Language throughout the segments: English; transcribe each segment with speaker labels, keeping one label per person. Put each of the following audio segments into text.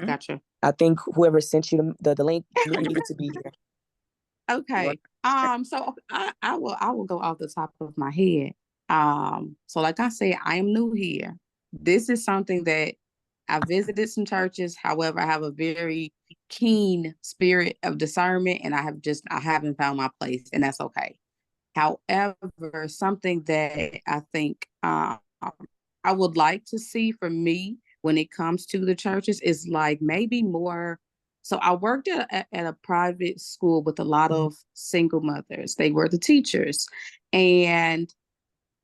Speaker 1: Gotcha.
Speaker 2: I think whoever sent you the link needed to be here.
Speaker 1: Okay. So I will go off the top of my head. So like I said, I am new here. This is something that I visited some churches. However, I have a very keen spirit of discernment, and I haven't found my place, and that's okay. However, something that I think I would like to see for me when it comes to the churches is like maybe more. So I worked at a private school with a lot of single mothers. They were the teachers, and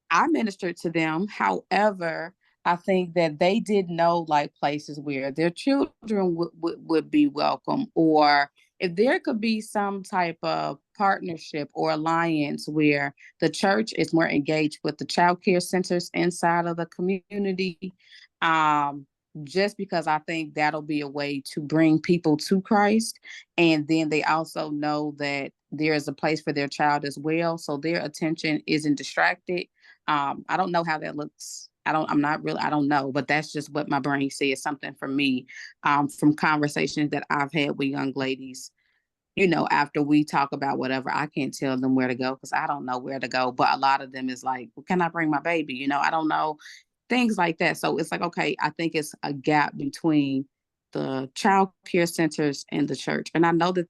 Speaker 1: I ministered to them. However, I think that they did know like places where their children would be welcome, or if there could be some type of partnership or alliance where the church is more engaged with the child care centers inside of the community. Um, just because I think that'll be a way to bring people to Christ. And then they also know that there is a place for their child as well. So their attention isn't distracted. I don't know how that looks. I don't know, but that's just what my brain says, something for me, from conversations that I've had with young ladies. After we talk about whatever, I can't tell them where to go because I don't know where to go. But a lot of them is like, well, can I bring my baby? I don't know, things like that. So it's like, okay, I think it's a gap between the child care centers and the church. And I know that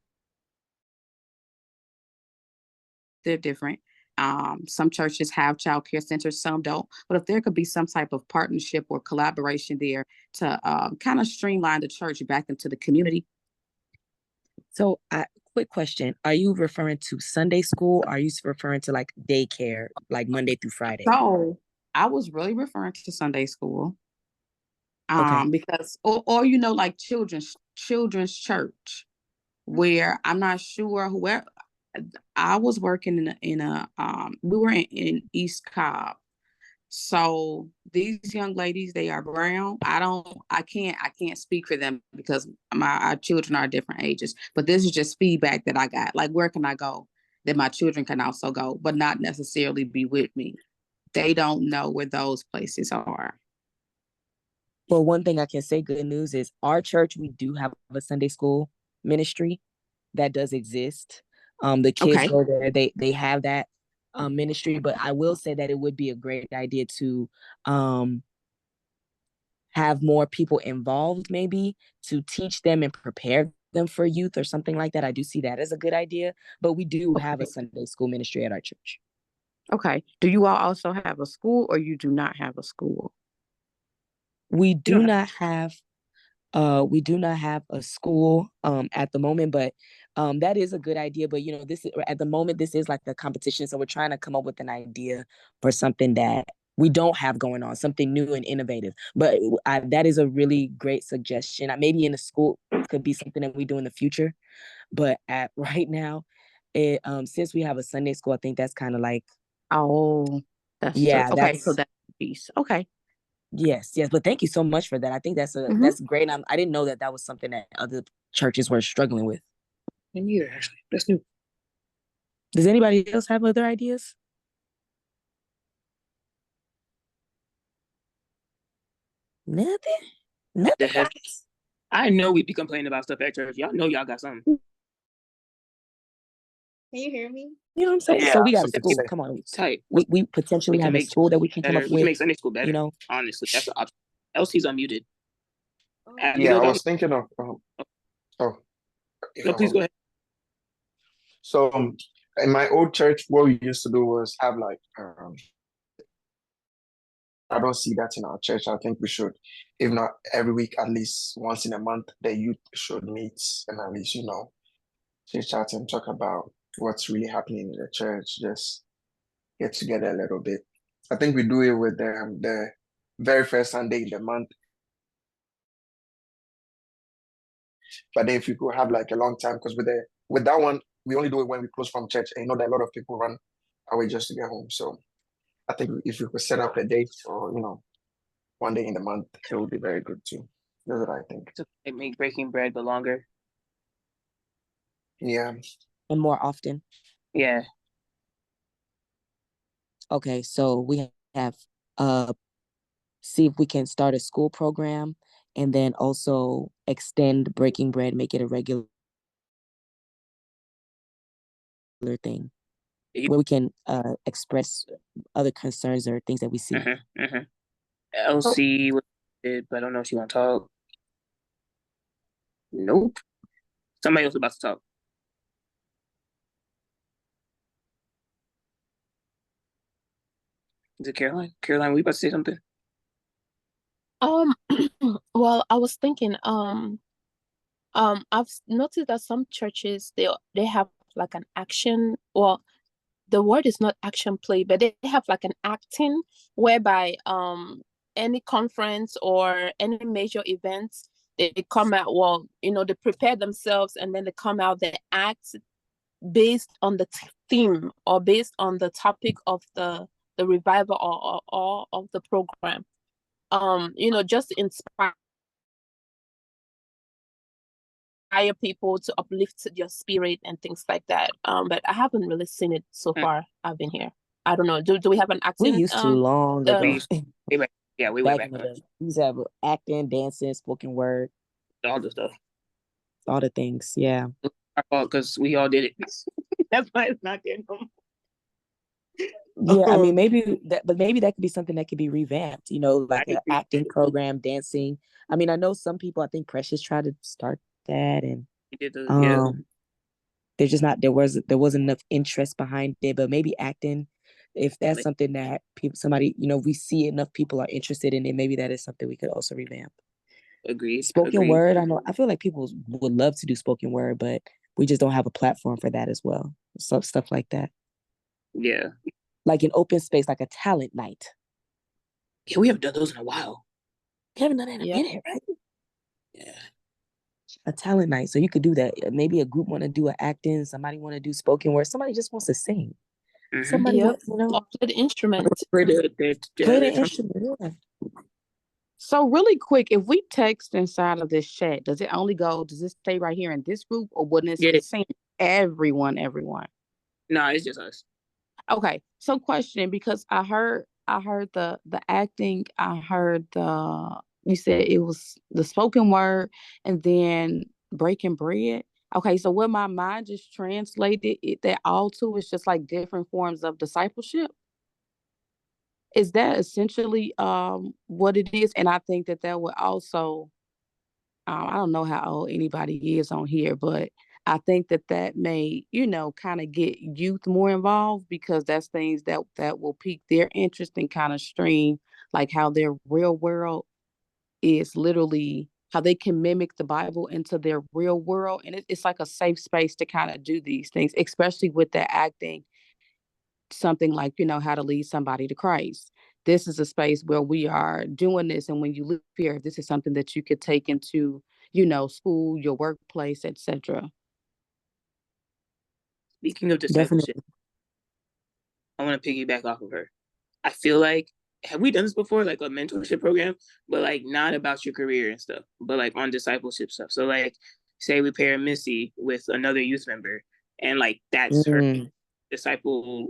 Speaker 1: they're different. Some churches have child care centers, some don't. But if there could be some type of partnership or collaboration there to kind of streamline the church back into the community.
Speaker 2: So, quick question: are you referring to Sunday school? Or are you referring to like daycare, like Monday through Friday?
Speaker 1: So I was really referring to Sunday school.
Speaker 2: Okay.
Speaker 1: Because like children's church, where I'm not sure where I was working we were in East Cobb. So these young ladies, they are brown. I can't speak for them because our children are different ages. But this is just feedback that I got. Like, where can I go that my children can also go, but not necessarily be with me? They don't know where those places are.
Speaker 2: Well, one thing I can say, good news, is our church, we do have a Sunday school ministry that does exist. The kids
Speaker 1: Okay.
Speaker 2: go there, they have that ministry, but I will say that it would be a great idea to have more people involved, maybe to teach them and prepare them for youth or something like that. I do see that as a good idea, but we do have a Sunday school ministry at our church.
Speaker 1: Okay. Do you all also have a school, or you do not have a school?
Speaker 2: We do not have a school at the moment, but that is a good idea. But this at the moment, this is like the competition, so we're trying to come up with an idea for something that we don't have going on, something new and innovative. But that is a really great suggestion. Maybe in a school could be something that we do in the future, but at right now, since we have a Sunday school, I think that's kind of like,
Speaker 1: oh, that's true.
Speaker 2: yeah,
Speaker 1: Okay, so
Speaker 2: that's.
Speaker 1: that's a piece. Okay.
Speaker 2: Yes, but thank you so much for that. I think that's great. I didn't know that was something that other churches were struggling with.
Speaker 3: Me neither, actually. That's new.
Speaker 2: Does anybody else have other ideas? Nothing.
Speaker 3: I know we be complaining about stuff at church. Y'all know y'all got something.
Speaker 4: Can you hear me?
Speaker 2: You know what I'm saying?
Speaker 3: Yeah,
Speaker 2: so we got a school. Come on.
Speaker 3: Tight.
Speaker 2: We potentially have a school that we can come up with.
Speaker 3: We can make Sunday school better. Honestly, that's the option. LC's unmuted.
Speaker 5: Yeah, I was thinking of.
Speaker 3: No, please go ahead.
Speaker 5: So, in my old church, what we used to do was have like. I don't see that in our church. I think we should, if not every week, at least once in a month, the youth should meet and at least chit chat and talk about what's really happening in the church. Just get together a little bit. I think we do it with the very first Sunday in the month. But then if you could have like a long time, because with that one, we only do it when we close from church, and that a lot of people run away just to get home. So I think if you could set up a date or one day in the month, it would be very good too. That's what I think.
Speaker 3: To make breaking bread go longer.
Speaker 5: Yeah.
Speaker 2: And more often.
Speaker 3: Yeah.
Speaker 2: Okay, so we have see if we can start a school program and then also extend breaking bread, make it a regular thing where we can express other concerns or things that we see.
Speaker 3: LC, but I don't know if she want to talk. Nope. Somebody else about to talk. Is it Caroline? Caroline, were you about to say something?
Speaker 4: Well, I was thinking, I've noticed that some churches they have like an action, well, the word is not action play, but they have like an acting whereby any conference or any major events, they come out, well, they prepare themselves and then they come out, they act based on the theme or based on the topic of the revival or of the program. Just to inspire people, to uplift your spirit and things like that. But I haven't really seen it so far. I've been here. I don't know. Do we have an acting?
Speaker 2: We used to long ago.
Speaker 3: Yeah, we went back.
Speaker 2: We used to have acting, dancing, spoken word,
Speaker 3: all the stuff,
Speaker 2: all the things. Yeah,
Speaker 3: because we all did it. That's why it's not there no more.
Speaker 2: Yeah, I mean, maybe that could be something that could be revamped. Like an acting program, dancing. I mean, I know some people. I think Precious tried to start that, and there's just not there wasn't enough interest behind it. But maybe acting, if that's something that we see enough people are interested in it, maybe that is something we could also revamp.
Speaker 3: Agreed.
Speaker 2: Spoken word. I feel like people would love to do spoken word, but we just don't have a platform for that as well. Stuff like that.
Speaker 3: Yeah.
Speaker 2: Like an open space, like a talent night.
Speaker 3: Yeah, we haven't done those in a while.
Speaker 2: We haven't done that in a minute, right?
Speaker 3: Yeah.
Speaker 2: A talent night. So you could do that. Maybe a group want to do an acting, somebody want to do spoken word, somebody just wants to sing. Somebody
Speaker 4: or play the instrument.
Speaker 2: Play the instrument, yeah.
Speaker 1: So really quick, if we text inside of this chat, does it stay right here in this group, or wouldn't it say everyone?
Speaker 3: No, it's just us.
Speaker 1: Okay. So question, because I heard the acting, I heard you said it was the spoken word and then breaking bread. Okay, so what my mind just translated it that all two is just like different forms of discipleship. Is that essentially what it is? And I think that would also, I don't know how old anybody is on here, but I think that may, kind of get youth more involved, because that's things that will pique their interest and kind of stream like how their real world is literally how they can mimic the Bible into their real world. And it's like a safe space to kind of do these things, especially with the acting, something like, how to lead somebody to Christ. This is a space where we are doing this. And when you live here, this is something that you could take into, school, your workplace, etc.
Speaker 3: Speaking of discipleship, I want to piggyback off of her. I feel like, have we done this before? Like a mentorship program, but like not about your career and stuff, but like on discipleship stuff. So like, say we pair Missy with another youth member, and like that's her disciple,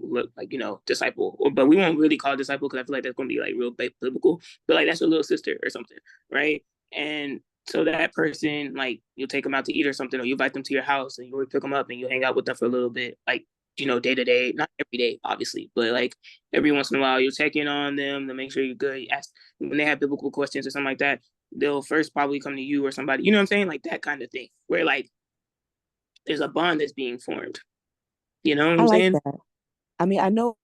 Speaker 3: disciple. But we won't really call it disciple because I feel like that's going to be like real biblical. But like that's your little sister or something, right? And so that person, like, you'll take them out to eat or something, or you invite them to your house and you pick them up and you hang out with them for a little bit, like, day to day, not every day, obviously, but like every once in a while, you'll check in on them to make sure you're good. You ask when they have biblical questions or something like that. They'll first probably come to you or somebody, you know what I'm saying? Like that kind of thing, where like there's a bond that's being formed. You know what I'm saying?
Speaker 2: That. I mean, I know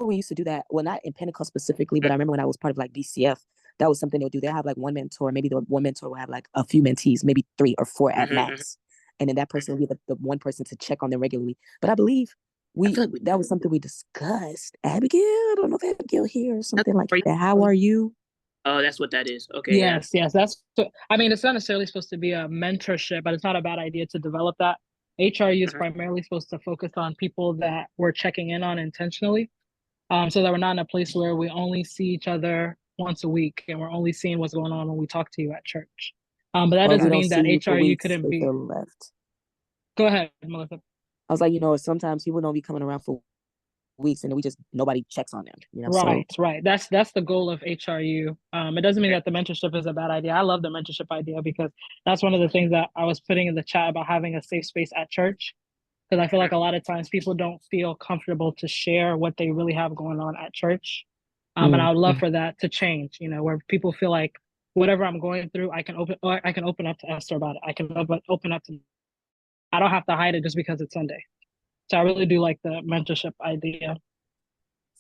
Speaker 2: we used to do that. Well, not in Pentecost specifically, but I remember when I was part of like BCF, that was something they would do. They have like one mentor, maybe the one mentor will have like a few mentees, maybe 3 or 4 at max. And then that person will be the one person to check on them regularly. But I believe that was something we discussed. Abigail, I don't know if Abigail here or something like that. How are you?
Speaker 3: Oh, that's what that is. Okay.
Speaker 6: Yes. That's. I mean, it's not necessarily supposed to be a mentorship, but it's not a bad idea to develop that. HRU is primarily supposed to focus on people that we're checking in on intentionally, so that we're not in a place where we only see each other once a week and we're only seeing what's going on when we talk to you at church. But that doesn't mean that HRU couldn't be.
Speaker 2: Left.
Speaker 6: Go ahead, Melissa.
Speaker 2: I was like, sometimes people don't be coming around for weeks, and then nobody checks on them, you know.
Speaker 6: Right,
Speaker 2: so
Speaker 6: right. That's the goal of HRU. It doesn't mean that the mentorship is a bad idea. I love the mentorship idea because that's one of the things that I was putting in the chat about having a safe space at church. Because I feel like a lot of times people don't feel comfortable to share what they really have going on at church. And I would love for that to change, you know, where people feel like whatever I'm going through, I can open up to Esther about it. I can open up to, I don't have to hide it just because it's Sunday. So I really do like the mentorship idea.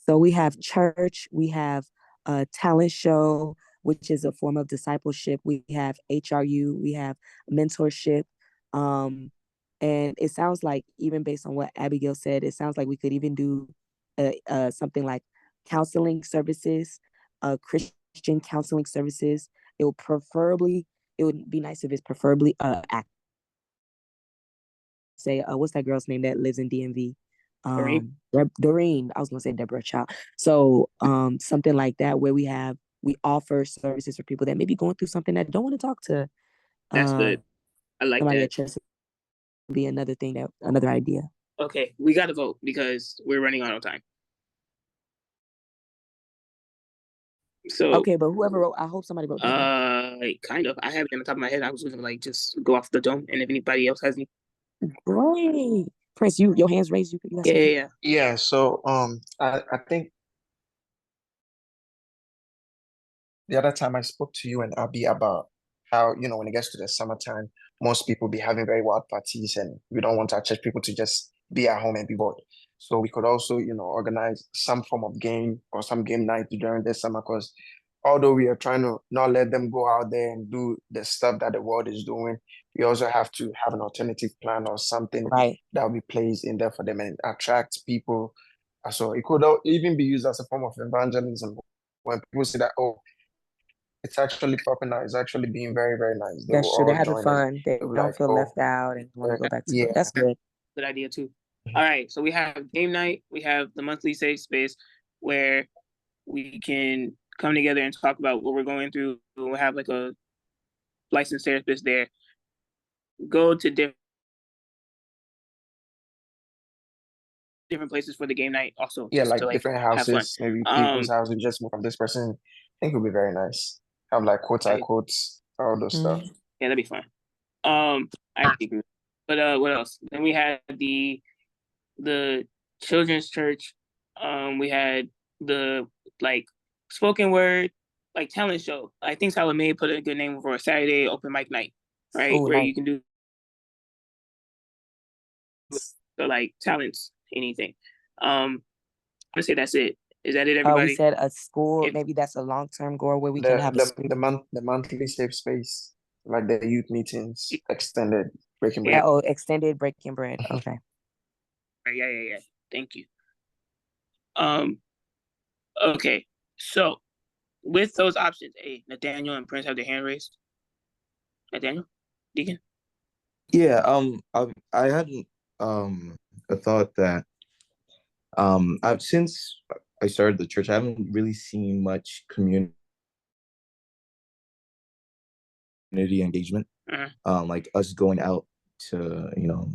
Speaker 2: So we have church, we have a talent show, which is a form of discipleship. We have HRU, we have mentorship. And it sounds like, even based on what Abigail said, it sounds like we could even do something like counseling services, Christian counseling services. It would be nice if it's preferably what's that girl's name that lives in DMV? Doreen. I was gonna say Deborah Child. So something like that, where we offer services for people that may be going through something that don't want to talk to
Speaker 3: That's good. I like
Speaker 2: somebody
Speaker 3: that.
Speaker 2: at church. Be another idea.
Speaker 3: Okay, we got to vote because we're running out of time. So
Speaker 2: okay, but whoever wrote, I hope somebody wrote that down.
Speaker 3: Kind of. I have it on the top of my head. I was gonna like just go off the dome, and if anybody else has any.
Speaker 2: Great, Prince, your hands raised. You
Speaker 3: Yeah.
Speaker 5: Yeah. So I think the other time I spoke to you and Abby about how, you know, when it gets to the summertime, most people be having very wild parties, and we don't want our church people to just be at home and be bored. So we could also, you know, organize some form of game or some game night during the summer, because although we are trying to not let them go out there and do the stuff that the world is doing, we also have to have an alternative plan or something
Speaker 2: right
Speaker 5: that will be placed in there for them and attract people. So it could even be used as a form of evangelism. When people see that, oh, it's actually popping out, it's actually being very, very nice, they will
Speaker 2: That's true. They're
Speaker 5: all
Speaker 2: having
Speaker 5: join in.
Speaker 2: fun. They
Speaker 5: They'll be
Speaker 2: don't
Speaker 5: like,
Speaker 2: feel
Speaker 5: oh,
Speaker 2: left out and want to go back to
Speaker 5: yeah.
Speaker 2: it. That's good.
Speaker 3: Good idea too. All right, so we have game night. We have the monthly safe space where we can come together and talk about what we're going through. We'll have like a licensed therapist there. Go to different places for the game night. Also,
Speaker 5: Yeah,
Speaker 3: just
Speaker 5: like
Speaker 3: to
Speaker 5: different
Speaker 3: have fun.
Speaker 5: houses, maybe people's houses, just move from this person. I think it would be very nice. Have like quotes, I quotes, all those stuff.
Speaker 3: Yeah, that'd be fun. I think. But what else? Then we had the children's church. We had the like spoken word, like talent show. I think Salome put a good name for a Saturday open mic night, right?
Speaker 2: Ooh,
Speaker 3: where
Speaker 2: nice.
Speaker 3: you can do the like talents, anything. I'm gonna say that's it. Is that it, everybody?
Speaker 2: We said a school. Maybe that's a long-term goal where we can have a school.
Speaker 5: The monthly safe space, like the youth meetings, extended breaking bread.
Speaker 2: Oh, extended breaking bread. Okay.
Speaker 3: Yeah. Thank you. Okay. So with those options, hey, Nathaniel and Prince have their hand raised. Nathaniel, Deacon.
Speaker 7: Yeah. I had a thought that since I started the church, I haven't really seen much community engagement. Like us going out to, you know,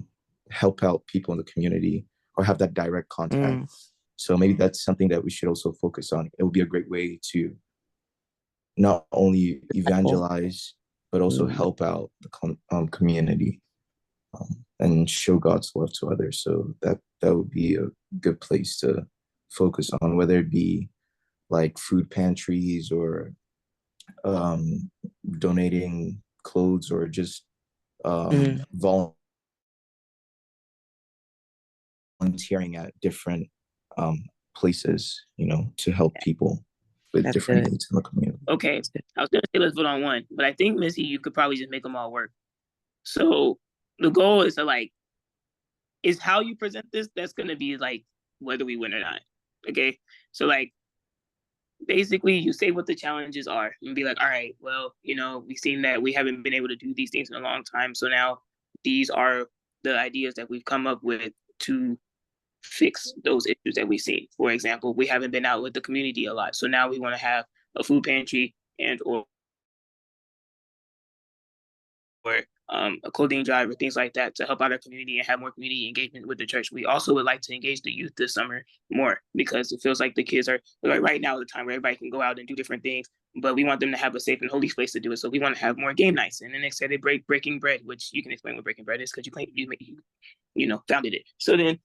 Speaker 7: help out people in the community or have that direct contact. So maybe that's something that we should also focus on. It would be a great way to not only evangelize, but also help out the community and show God's love to others. So that would be a good place to focus on, whether it be like food pantries or donating clothes or just volunteering at different places, you know, to help people with different needs in the community.
Speaker 3: Okay, I was gonna say let's vote on one, but I think Missy, you could probably just make them all work. So the goal is to is how you present this. That's gonna be like whether we win or not. Okay, so basically you say what the challenges are and be like, all right, well, you know, we've seen that we haven't been able to do these things in a long time, so now these are the ideas that we've come up with to fix those issues that we see. For example, we haven't been out with the community a lot, so now we want to have a food pantry and or a clothing drive or things like that to help out our community and have more community engagement with the church. We also would like to engage the youth this summer more, because it feels like the kids are like right now the time where everybody can go out and do different things, but we want them to have a safe and holy place to do it. So we want to have more game nights and an extended breaking bread, which you can explain what breaking bread is because you founded it. So then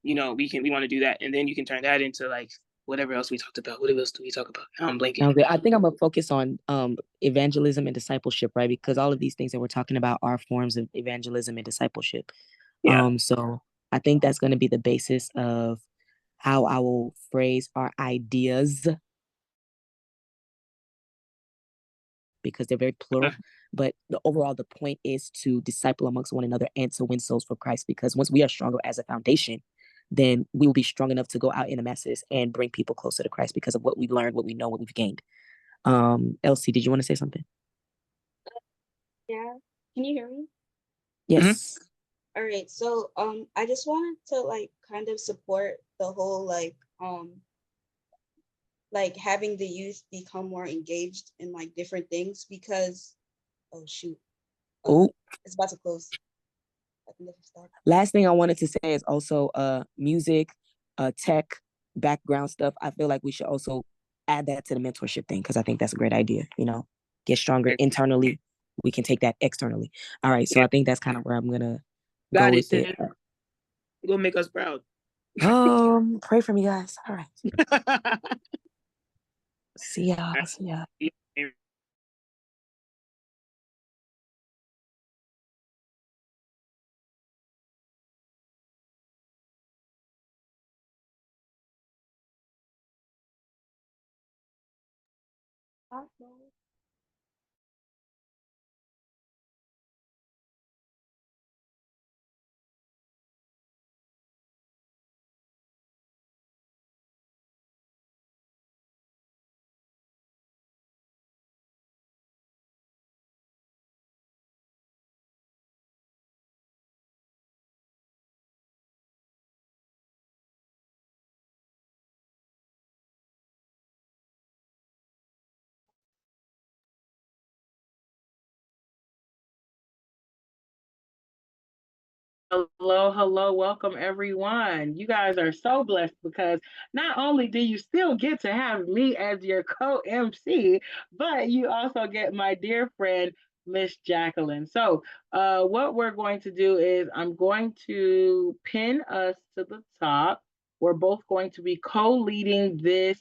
Speaker 3: we want to do that, and then you can turn that into like whatever else we talked about. What else do we talk about? Now I'm blanking.
Speaker 2: Okay. I think I'm gonna focus on evangelism and discipleship, right? Because all of these things that we're talking about are forms of evangelism and discipleship.
Speaker 3: Yeah.
Speaker 2: So I think that's going to be the basis of how I will phrase our ideas, because they're very plural. But the point is to disciple amongst one another and to win souls for Christ. Because once we are stronger as a foundation, then we will be strong enough to go out in the masses and bring people closer to Christ because of what we've learned, what we know, what we've gained. Elsie, did you want to say something?
Speaker 8: Yeah. Can you hear me?
Speaker 2: Yes.
Speaker 8: All right. So I just wanted to like kind of support the whole like having the youth become more engaged in like different things, because it's about to close.
Speaker 2: Last thing I wanted to say is also music, tech, background stuff. I feel like we should also add that to the mentorship thing, because I think that's a great idea. Get stronger internally. We can take that externally. All right. So I think that's kind of where I'm gonna go with it.
Speaker 3: Go make us proud.
Speaker 2: Pray for me, guys. All right. See y'all.
Speaker 9: Hello, welcome everyone. You guys are so blessed because not only do you still get to have me as your co-MC, but you also get my dear friend, Miss Jacqueline. So what we're going to do is I'm going to pin us to the top. We're both going to be co-leading this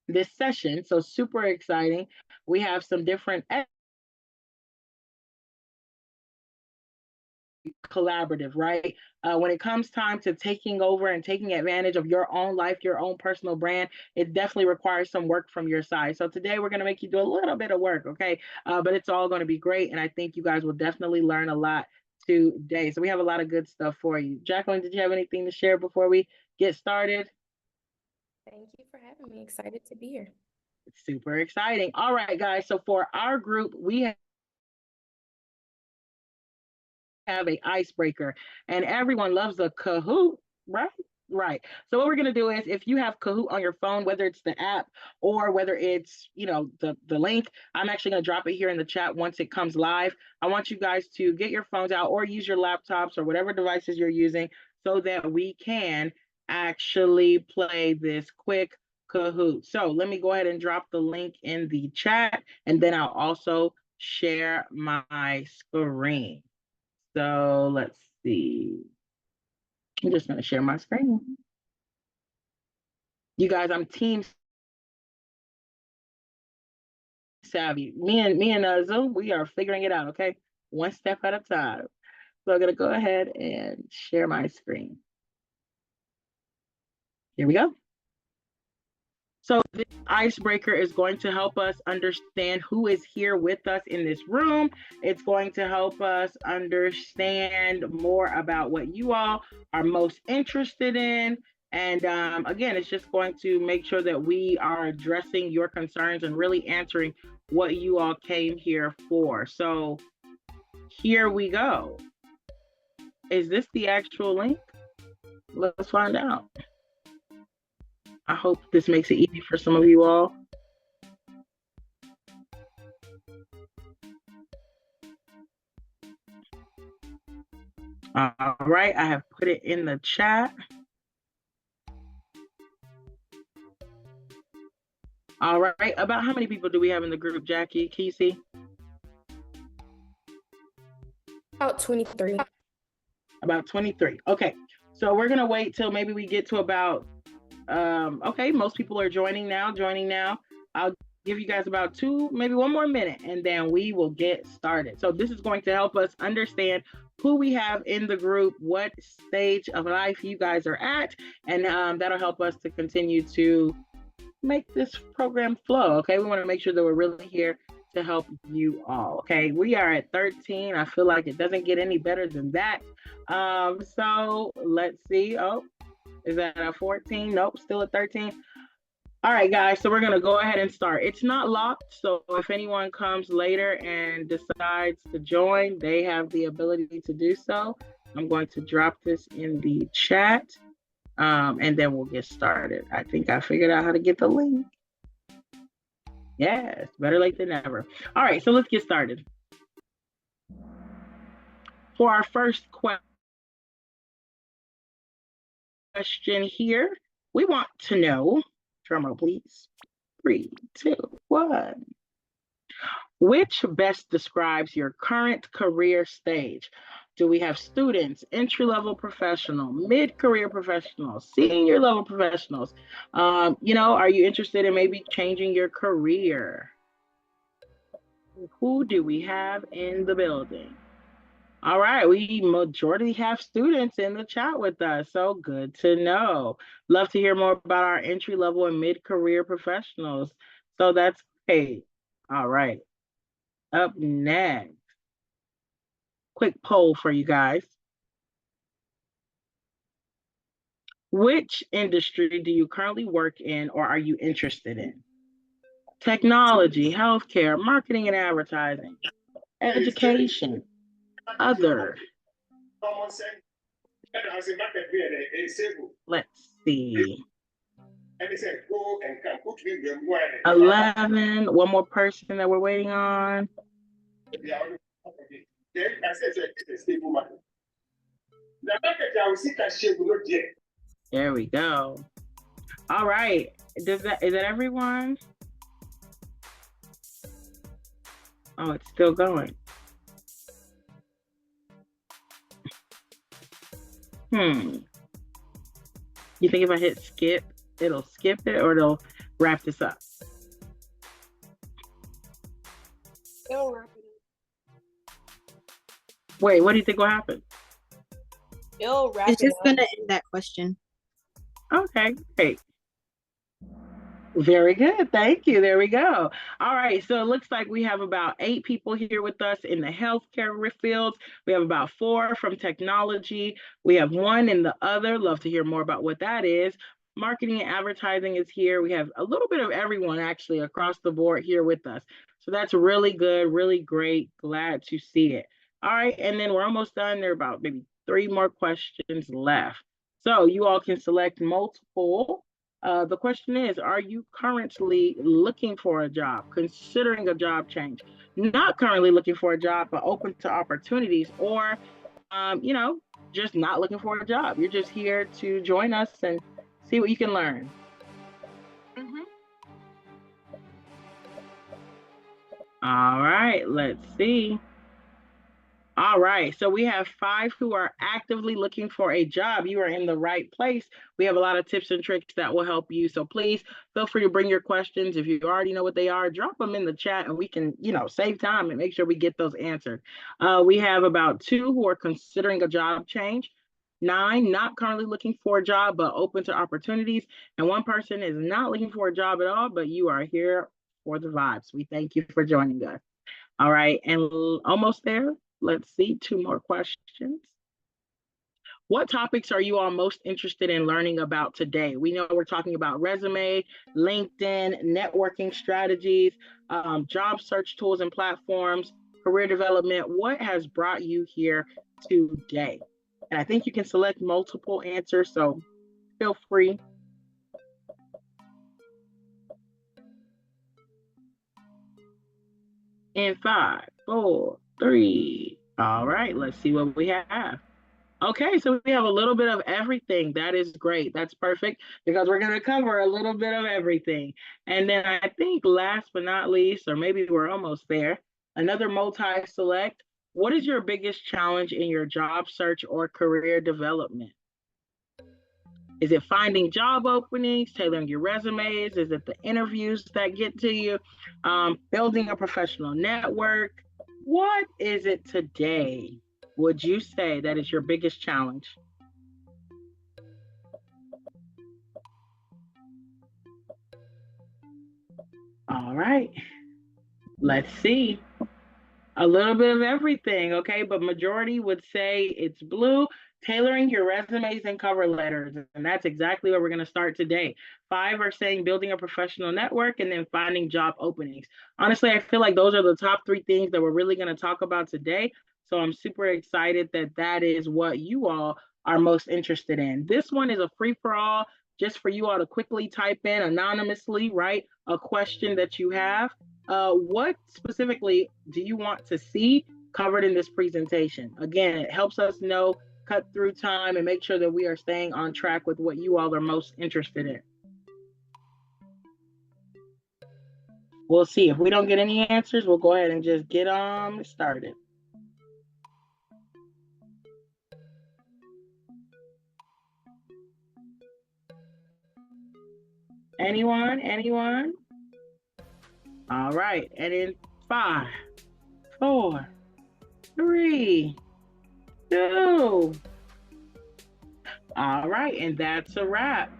Speaker 9: this session. So super exciting. We have some different collaborative, right? When it comes time to taking over and taking advantage of your own life, your own personal brand, it definitely requires some work from your side. So today we're going to make you do a little bit of work, okay? But it's all going to be great. And I think you guys will definitely learn a lot today. So we have a lot of good stuff for you. Jacqueline, did you have anything to share before we get started?
Speaker 10: Thank you for having me. Excited to be here.
Speaker 9: It's super exciting. All right, guys. So for our group, we have a icebreaker, and everyone loves a Kahoot, right? Right. So what we're going to do is, if you have Kahoot on your phone, whether it's the app or whether it's, the link, I'm actually going to drop it here in the chat once it comes live. I want you guys to get your phones out or use your laptops or whatever devices you're using so that we can actually play this quick Kahoot. So let me go ahead and drop the link in the chat, and then I'll also share my screen. So let's see. I'm just going to share my screen. You guys, I'm team savvy. Me and Zoom, we are figuring it out, okay? One step at a time. So I'm going to go ahead and share my screen. Here we go. So this icebreaker is going to help us understand who is here with us in this room. It's going to help us understand more about what you all are most interested in. And again, it's just going to make sure that we are addressing your concerns and really answering what you all came here for. So here we go. Is this the actual link? Let's find out. I hope this makes it easy for some of you all. All right, I have put it in the chat. All right, about how many people do we have in the group, Jackie? Can you see?
Speaker 10: About 23.
Speaker 9: About 23. Okay, so we're gonna wait till maybe we get to about, okay, most people are joining now. I'll give you guys about maybe one more minute, and then we will get started. So this is going to help us understand who we have in the group, what stage of life you guys are at, and that'll help us to continue to make this program flow. Okay, we want to make sure that we're really here to help you all. Okay, we are at 13. I feel like it doesn't get any better than that. So let's see. Oh, is that a 14? Nope, still at 13. All right, guys, so we're going to go ahead and start. It's not locked, so if anyone comes later and decides to join, they have the ability to do so. I'm going to drop this in the chat, and then we'll get started. I think I figured out how to get the link. Yes, better late than never. All right, so let's get started. For our first question here, we want to know, drumroll please, 3, 2, 1. Which best describes your current career stage? Do we have students, entry-level professional, mid-career professionals, senior-level professionals? Are you interested in maybe changing your career? Who do we have in the building? All right, we majority have students in the chat with us, so good to know. Love to hear more about our entry-level and mid-career professionals. So that's great. All right, up next, quick poll for you guys. Which industry do you currently work in or are you interested in? Technology, healthcare, marketing and advertising, education, other. Let's see. 11. One more person that we're waiting on. There we go. All right. Is that everyone? Oh, it's still going. You think if I hit skip, it'll skip it or it'll wrap this up?
Speaker 8: It'll wrap it up.
Speaker 9: Wait, what do you think will happen?
Speaker 8: It'll wrap it up.
Speaker 11: It's just gonna end that question.
Speaker 9: Okay, great. Very good. Thank you. There we go. All right. So it looks like we have about 8 people here with us in the healthcare fields. We have about 4 from technology. We have 1 in the other. Love to hear more about what that is. Marketing and advertising is here. We have a little bit of everyone actually across the board here with us. So that's really good, really great. Glad to see it. All right. And then we're almost done. There are about maybe 3 more questions left. So you all can select multiple. The question is, are you currently looking for a job, considering a job change, not currently looking for a job, but open to opportunities, or, just not looking for a job? You're just here to join us and see what you can learn. All right, let's see. All right, so we have 5 who are actively looking for a job. You are in the right place. We have a lot of tips and tricks that will help you. So please feel free to bring your questions. If you already know what they are, drop them in the chat and we can, save time and make sure we get those answered. We have about 2 who are considering a job change, 9 not currently looking for a job, but open to opportunities. And 1 person is not looking for a job at all, but you are here for the vibes. We thank you for joining us. All right, and almost there. Let's see, 2 more questions. What topics are you all most interested in learning about today? We know we're talking about resume, LinkedIn, networking strategies, job search tools and platforms, career development. What has brought you here today? And I think you can select multiple answers, so feel free. In 5, 4, 3. All right, let's see what we have. Okay, so we have a little bit of everything. That is great. That's perfect because we're going to cover a little bit of everything. And then I think last but not least, or maybe we're almost there, another multi-select. What is your biggest challenge in your job search or career development? Is it finding job openings, tailoring your resumes? Is it the interviews that get to you? Building a professional network? What is it today, would you say, that is your biggest challenge? All right, let's see. A little bit of everything, okay? But majority would say it's blue, tailoring your resumes and cover letters. And that's exactly what we're going to start today. 5 are saying building a professional network and then finding job openings. Honestly, I feel like those are the top 3 things that we're really going to talk about today. So I'm super excited that that is what you all are most interested in. This one is a free for all, just for you all to quickly type in anonymously, right? A question that you have. What specifically do you want to see covered in this presentation? Again, it helps us know, cut through time, and make sure that we are staying on track with what you all are most interested in. We'll see. If we don't get any answers, we'll go ahead and just get started. Anyone? Anyone? All right. And in 5, 4, 3, 2. All right. And that's a wrap.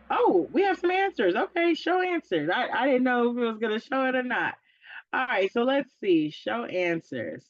Speaker 9: Oh, we have some answers. Okay, show answers. I didn't know if it was going to show it or not. All right, so let's see. Show answers.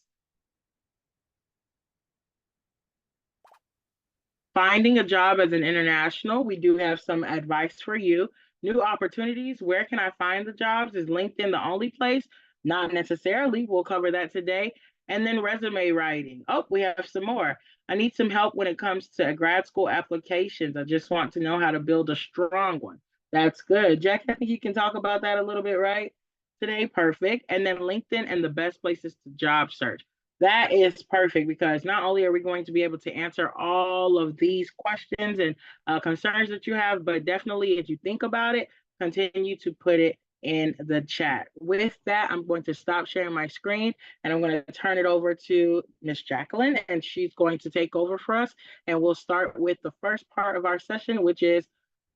Speaker 9: Finding a job as an international, we do have some advice for you. New opportunities, where can I find the jobs? Is LinkedIn the only place? Not necessarily. We'll cover that today. And then resume writing. Oh, we have some more. I need some help when it comes to grad school applications. I just want to know how to build a strong one. That's good. Jack, I think you can talk about that a little bit, right? Today, perfect. And then LinkedIn and the best places to job search. That is perfect because not only are we going to be able to answer all of these questions and concerns that you have, but definitely if you think about it, continue to put it in the chat. With that, I'm going to stop sharing my screen and I'm going to turn it over to Miss Jacqueline, and she's going to take over for us. And we'll start with the first part of our session, which is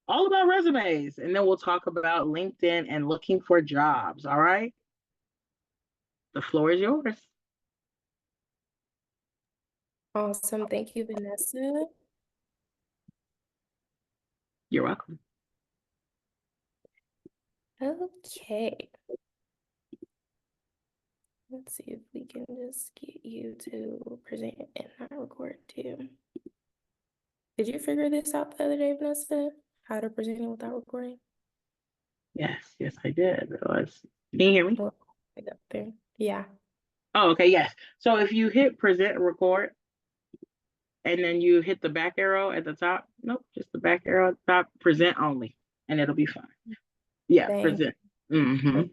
Speaker 9: all about resumes. And then we'll talk about LinkedIn and looking for jobs. All right. The floor is yours.
Speaker 10: Awesome. Thank you, Vanessa.
Speaker 9: You're welcome.
Speaker 10: Okay. Let's see if we can just get you to present and not record too. Did you figure this out the other day, Vanessa? How to present it without recording?
Speaker 9: Yes, I did. Can you hear me?
Speaker 10: Well, I got there. Yeah.
Speaker 9: Oh, okay, yes. So if you hit present record and then you hit the back arrow at the top, nope, just the back arrow at the top, present only, and it'll be fine. Yeah, present.
Speaker 10: Awesome.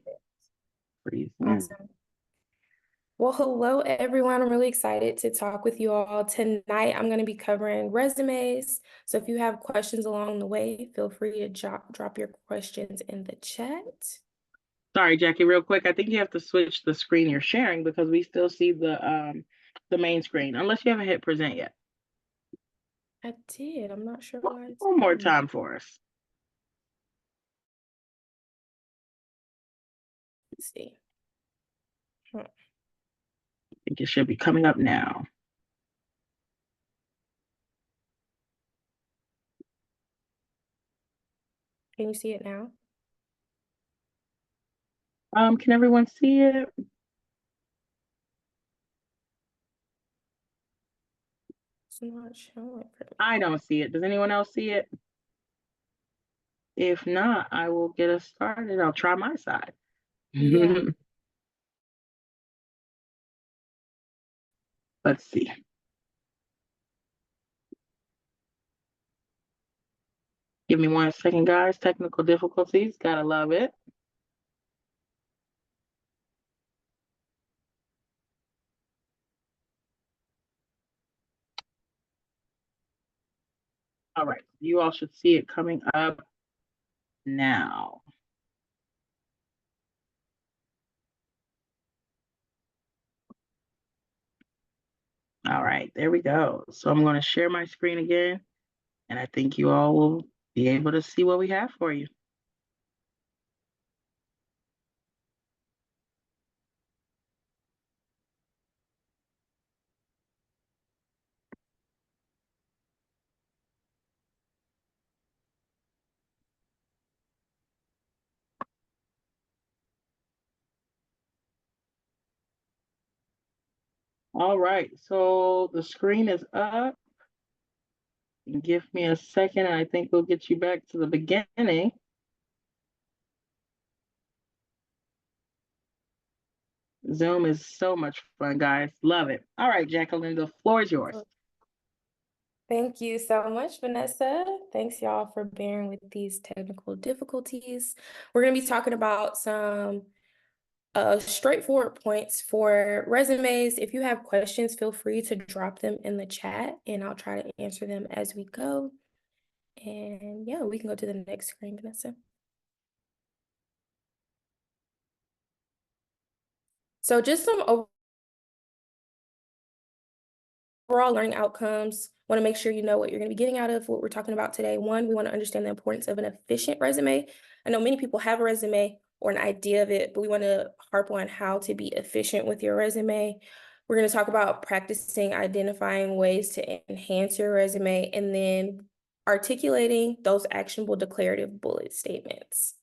Speaker 10: Well, hello, everyone. I'm really excited to talk with you all. Tonight, I'm going to be covering resumes. So if you have questions along the way, feel free to drop your questions in the chat.
Speaker 9: Sorry, Jackie, real quick. I think you have to switch the screen you're sharing because we still see the main screen, unless you haven't hit present yet.
Speaker 10: I did. I'm not sure why.
Speaker 9: One more time for us.
Speaker 10: Let's see.
Speaker 9: I think it should be coming up now.
Speaker 10: Can you see it now?
Speaker 9: Can everyone see it?
Speaker 10: It's not showing for me.
Speaker 9: I don't see it. Does anyone else see it? If not, I will get us started. I'll try my side.
Speaker 10: Yeah.
Speaker 9: Let's see. Give me 1 second, guys. Technical difficulties. Gotta love it. All right, you all should see it coming up now. All right, there we go. So I'm going to share my screen again, and I think you all will be able to see what we have for you. All right, so the screen is up. Give me a second, and I think we'll get you back to the beginning. Zoom is so much fun, guys. Love it. All right, Jacqueline, the floor is yours.
Speaker 10: Thank you so much, Vanessa. Thanks, y'all, for bearing with these technical difficulties. We're going to be talking about some straightforward points for resumes. If you have questions, feel free to drop them in the chat, and I'll try to answer them as we go. And yeah, we can go to the next screen, Vanessa. So just some overall learning outcomes. Want to make sure you know what you're going to be getting out of what we're talking about today. One, we want to understand the importance of an efficient resume. I know many people have a resume or an idea of it, but we want to harp on how to be efficient with your resume. We're going to talk about practicing identifying ways to enhance your resume and then articulating those actionable declarative bullet statements.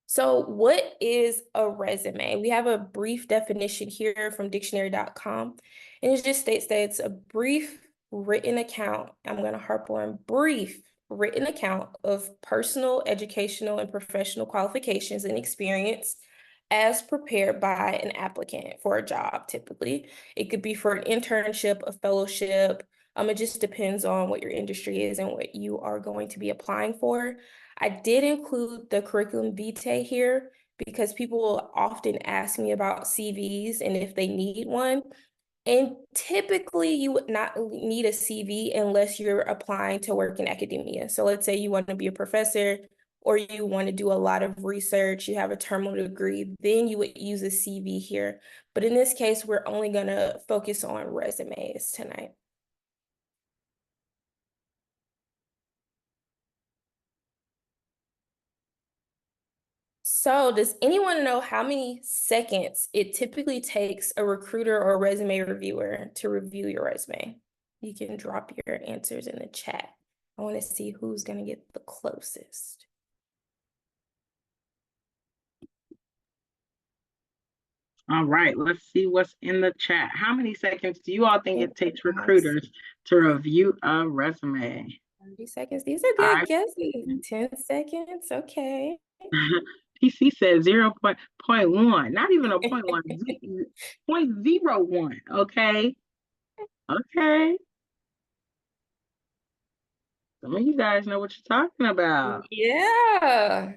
Speaker 10: So what is a resume? We have a brief definition here from dictionary.com, and it just states that it's a brief written account. I'm going to harp on brief written account of personal, educational, and professional qualifications and experience as prepared by an applicant for a job, typically. It could be for an internship, a fellowship. It just depends on what your industry is and what you are going to be applying for. I did include the curriculum vitae here because people will often ask me about CVs and if they need one. And typically you would not need a CV unless you're applying to work in academia. So let's say you want to be a professor or you want to do a lot of research, you have a terminal degree, then you would use a CV here. But in this case, we're only going to focus on resumes tonight. So does anyone know how many seconds it typically takes a recruiter or resume reviewer to review your resume? You can drop your answers in the chat. I want to see who's going to get the closest.
Speaker 9: All right, let's see what's in the chat. How many seconds do you all think it takes recruiters to review a resume?
Speaker 10: 30 seconds. These are good guesses. 10 seconds. Okay.
Speaker 9: PC said 0.1, not even a 0.1, 0.01. Okay. Okay. Some of you guys know what you're talking about.
Speaker 10: Yeah.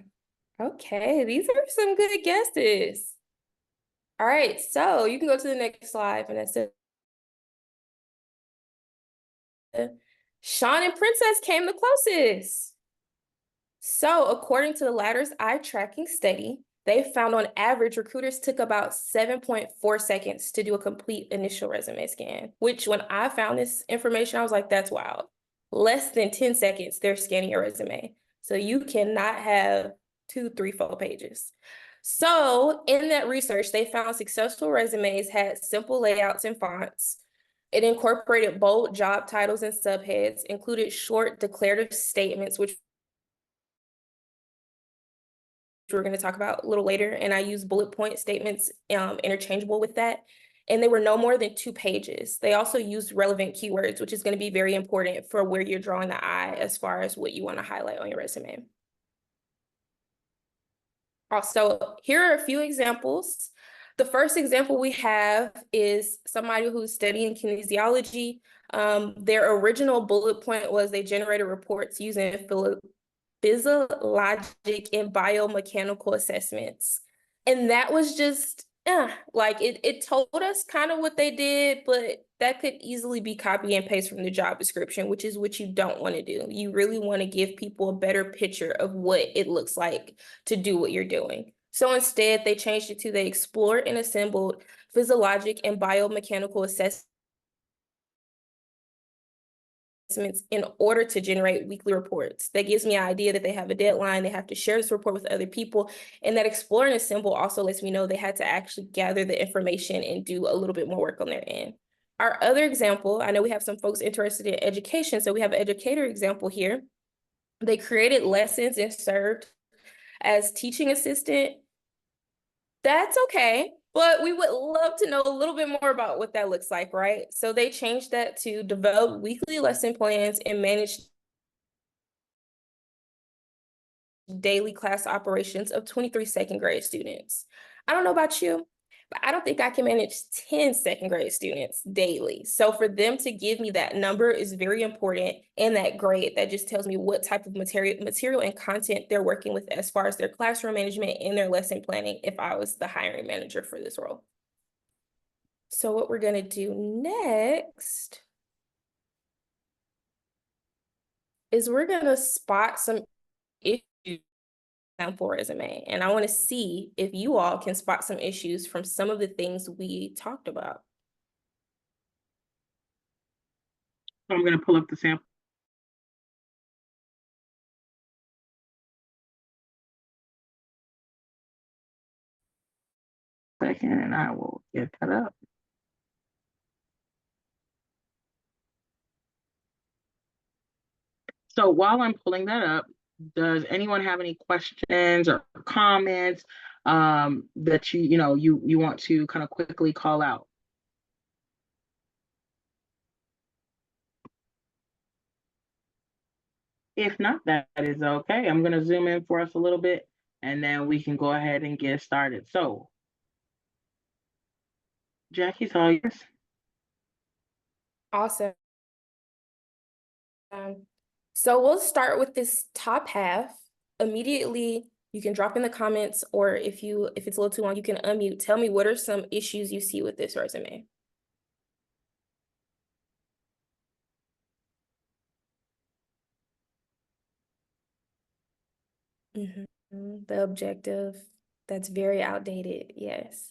Speaker 10: Okay. These are some good guesses. All right. So you can go to the next slide, Vanessa. Sean and Princess came the closest. So according to the Latter's eye tracking study, they found on average recruiters took about 7.4 seconds to do a complete initial resume scan, which when I found this information, I was like, that's wild. Less than 10 seconds, they're scanning your resume. So you cannot have 2, 3, 4 pages. So in that research, they found successful resumes had simple layouts and fonts. It incorporated bold job titles and subheads, included short declarative statements, which we're going to talk about a little later, and I use bullet point statements interchangeable with that. And they were no more than 2 pages. They also used relevant keywords, which is going to be very important for where you're drawing the eye as far as what you want to highlight on your resume. Also, here are a few examples. The first example we have is somebody who's studying kinesiology. Their original bullet point was they generated reports using physiologic and biomechanical assessments. And that was just like it told us kind of what they did, but that could easily be copy and paste from the job description, which is what you don't want to do. You really want to give people a better picture of what it looks like to do what you're doing. So instead, they changed it to they explored and assembled physiologic and biomechanical assessments in order to generate weekly reports. That gives me an idea that they have a deadline, they have to share this report with other people, and that explore and assemble also lets me know they had to actually gather the information and do a little bit more work on their end. Our other example, I know we have some folks interested in education, so we have an educator example here. They created lessons and served as teaching assistant. That's okay, but we would love to know a little bit more about what that looks like, right? So they changed that to develop weekly lesson plans and manage daily class operations of 23 second grade students. I don't know about you, but I don't think I can manage 10 second grade students daily. So for them to give me that number is very important, and that grade, that just tells me what type of material and content they're working with as far as their classroom management and their lesson planning if I was the hiring manager for this role. So what we're gonna do next is we're gonna spot some issues sample resume, and I want to see if you all can spot some issues from some of the things we talked about.
Speaker 9: I'm going to pull up the sample. Second, and I will get that up. So while I'm pulling that up, does anyone have any questions or comments that you want to kind of quickly call out? If not, that is okay. I'm going to zoom in for us a little bit, and then we can go ahead and get started. So, Jackie's all yours.
Speaker 10: Awesome. So we'll start with this top half. Immediately, you can drop in the comments, or if it's a little too long, you can unmute. Tell me what are some issues you see with this resume. The objective, that's very outdated, yes.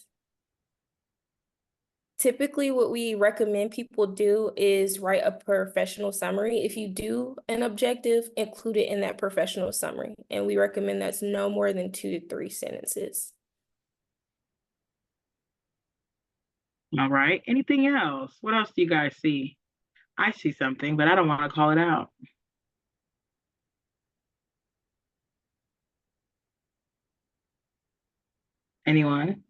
Speaker 10: Typically, what we recommend people do is write a professional summary. If you do an objective, include it in that professional summary. And we recommend that's no more than 2 to 3 sentences.
Speaker 9: All right. Anything else? What else do you guys see? I see something, but I don't want to call it out. Anyone?